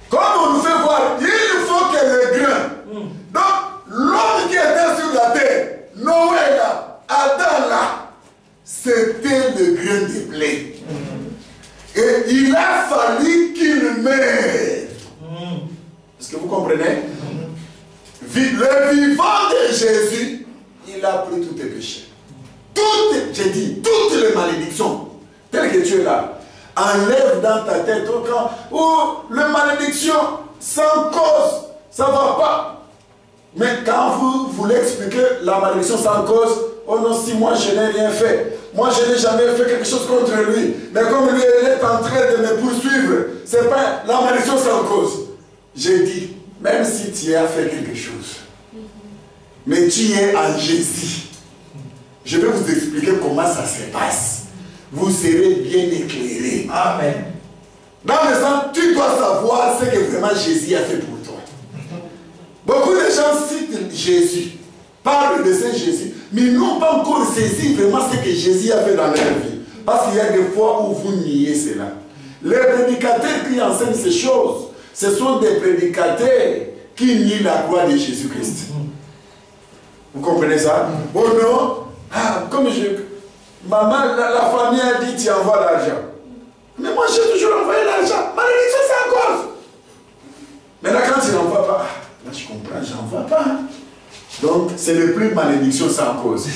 comme on nous fait voir, il faut que le grain. Donc, l'homme qui était sur la terre, Noé là, Adam là, c'était le grain de blé. Et il a fallu qu'il meure. Est-ce que vous comprenez? Le vivant de Jésus, il a pris tous tes péchés. Toutes, j'ai dit, toutes les malédictions, telles que tu es là, enlève dans ta tête aucun. Oh, les malédictions sans cause, ça ne va pas. Mais quand vous voulez expliquer la malédiction sans cause, oh non, si moi je n'ai rien fait, moi je n'ai jamais fait quelque chose contre lui, mais comme lui il est en train de me poursuivre, c'est pas la malédiction sans cause. J'ai dit, même si tu as fait quelque chose, mais tu es en Jésus, je vais vous expliquer comment ça se passe. Vous serez bien éclairés. Amen. Dans le sens, tu dois savoir ce que vraiment Jésus a fait pour toi. Beaucoup de gens citent Jésus, parlent de ce Jésus, mais n'ont pas encore saisi vraiment ce que Jésus a fait dans leur vie. Parce qu'il y a des fois où vous niez cela. Les prédicateurs qui enseignent ces choses, ce sont des prédicateurs qui nient la gloire de Jésus-Christ. Vous comprenez ça? Oh non, maman, la famille a dit tu envoies l'argent. Mais moi j'ai toujours envoyé l'argent. Malédiction sans cause. Mais là quand tu n'envoies pas, là je comprends, j'envoie pas. Donc c'est le plus malédiction sans cause.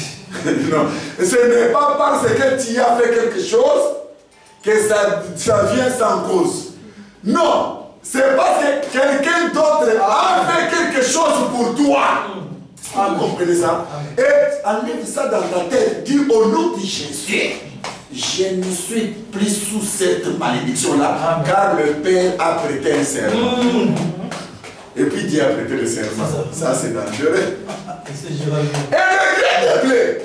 Non, ce n'est pas parce que tu as fait quelque chose que ça vient sans cause. Non, c'est parce que quelqu'un d'autre a fait quelque chose pour toi. Vous comprenez ça? Et enlève ça dans ta tête. Dis au nom de Jésus, je ne suis plus sous cette malédiction-là, car le Père a prêté un serment. Et puis Dieu a prêté le serment. Ça, c'est dangereux. Et le grain de blé,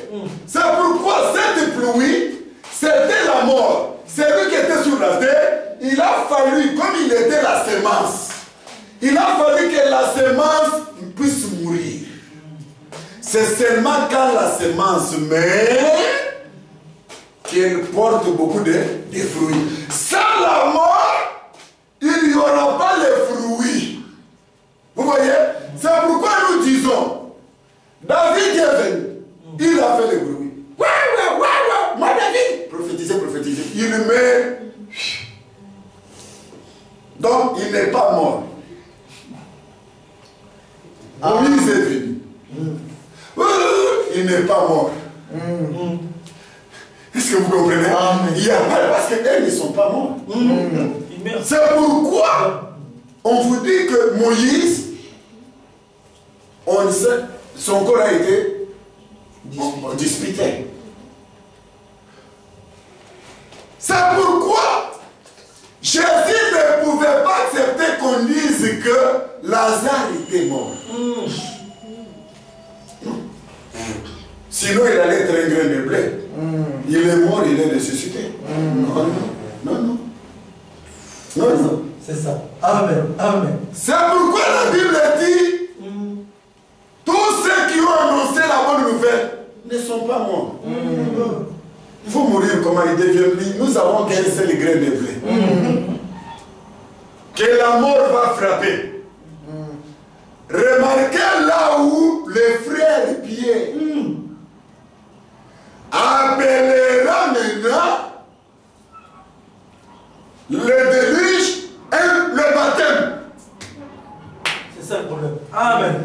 C'est pourquoi cette pluie, c'était la mort. Celui qui était sur la terre, il a fallu, comme il était la semence, il a fallu que la semence puisse mourir. C'est seulement quand la semence meurt qu'elle porte beaucoup de fruits. Sans la mort, il n'y aura pas les fruits. Vous voyez? C'est pourquoi nous disons, David est venu, il a fait le bruit. Moi David, prophétisez. Il meurt. Donc il n'est pas mort. Moïse est venu. Il n'est pas mort. Est-ce que vous comprenez? Il y a pas, parce qu'elles ne sont pas mortes. C'est pourquoi on vous dit que Moïse, on sait, son corps a été disputé. C'est pourquoi Jésus ne pouvait pas accepter qu'on dise que Lazare était mort. Sinon, il allait être un grain de blé. Il est mort, il est ressuscité. Non. C'est ça. Amen. C'est pourquoi la Bible dit tous ceux qui ont annoncé la bonne nouvelle ne sont pas morts. Il faut mourir comment il devient libre. Nous avons qu'un seul grain de blé. Que la mort va frapper. Remarquez là où le frère Pierre appellera maintenant le déluge et le baptême. C'est ça le problème. Amen.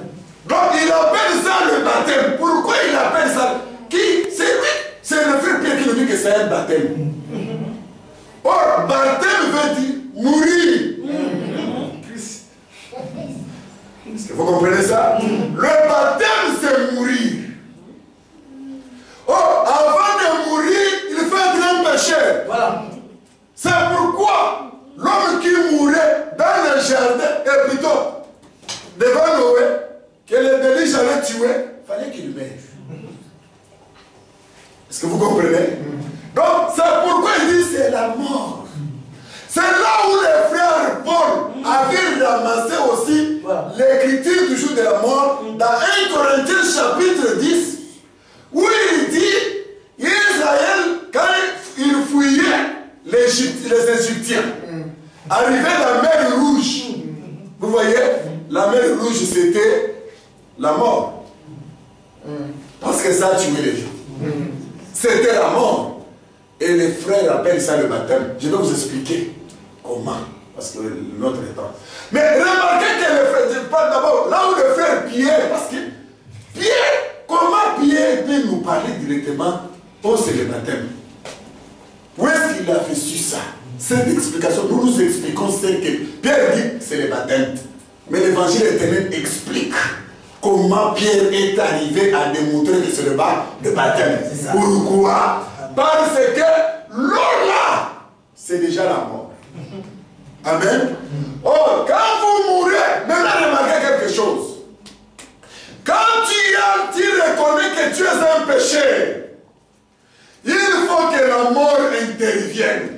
Donc il appelle ça le baptême. Pourquoi il appelle ça? Qui? C'est lui. C'est le frère Pierre qui nous dit que c'est un baptême. Or, baptême veut dire mourir. Est-ce que vous comprenez ça? Le baptême, c'est mourir. Or, avant de mourir, il fait un grand péché. Voilà. C'est pourquoi l'homme qui mourait dans le jardin, et plutôt devant Noé, que le déluge allait tuer, il fallait qu'il meure. Est-ce que vous comprenez? Donc, c'est pourquoi il dit c'est la mort. C'est là où les frères Paul avaient ramassé aussi l'écriture du jour de la mort dans 1 Corinthiens chapitre 10, où il dit Israël, quand il fouillait les Égyptiens, arrivé à la mer Rouge, vous voyez, la mer Rouge c'était la mort. Parce que ça a tué les gens. C'était la mort. Et les frères appellent ça le baptême. Je vais vous expliquer comment. Parce que notre temps. Mais remarquez que le frère, je parle d'abord là où le frère Pierre, parce que Pierre, comment Pierre peut nous parler directement? Oh, c'est le baptême. Où est-ce qu'il a reçu ça? Cette explication, nous nous expliquons celle que Pierre dit, c'est le baptême. Mais l'évangile éternel explique comment Pierre est arrivé à démontrer que c'est le baptême. Pourquoi? Parce que l'eau là, c'est déjà la mort. Amen. Oh, quand vous mourrez, maintenant remarquez quelque chose. Quand tu reconnais que tu es un péché, il faut que la mort intervienne.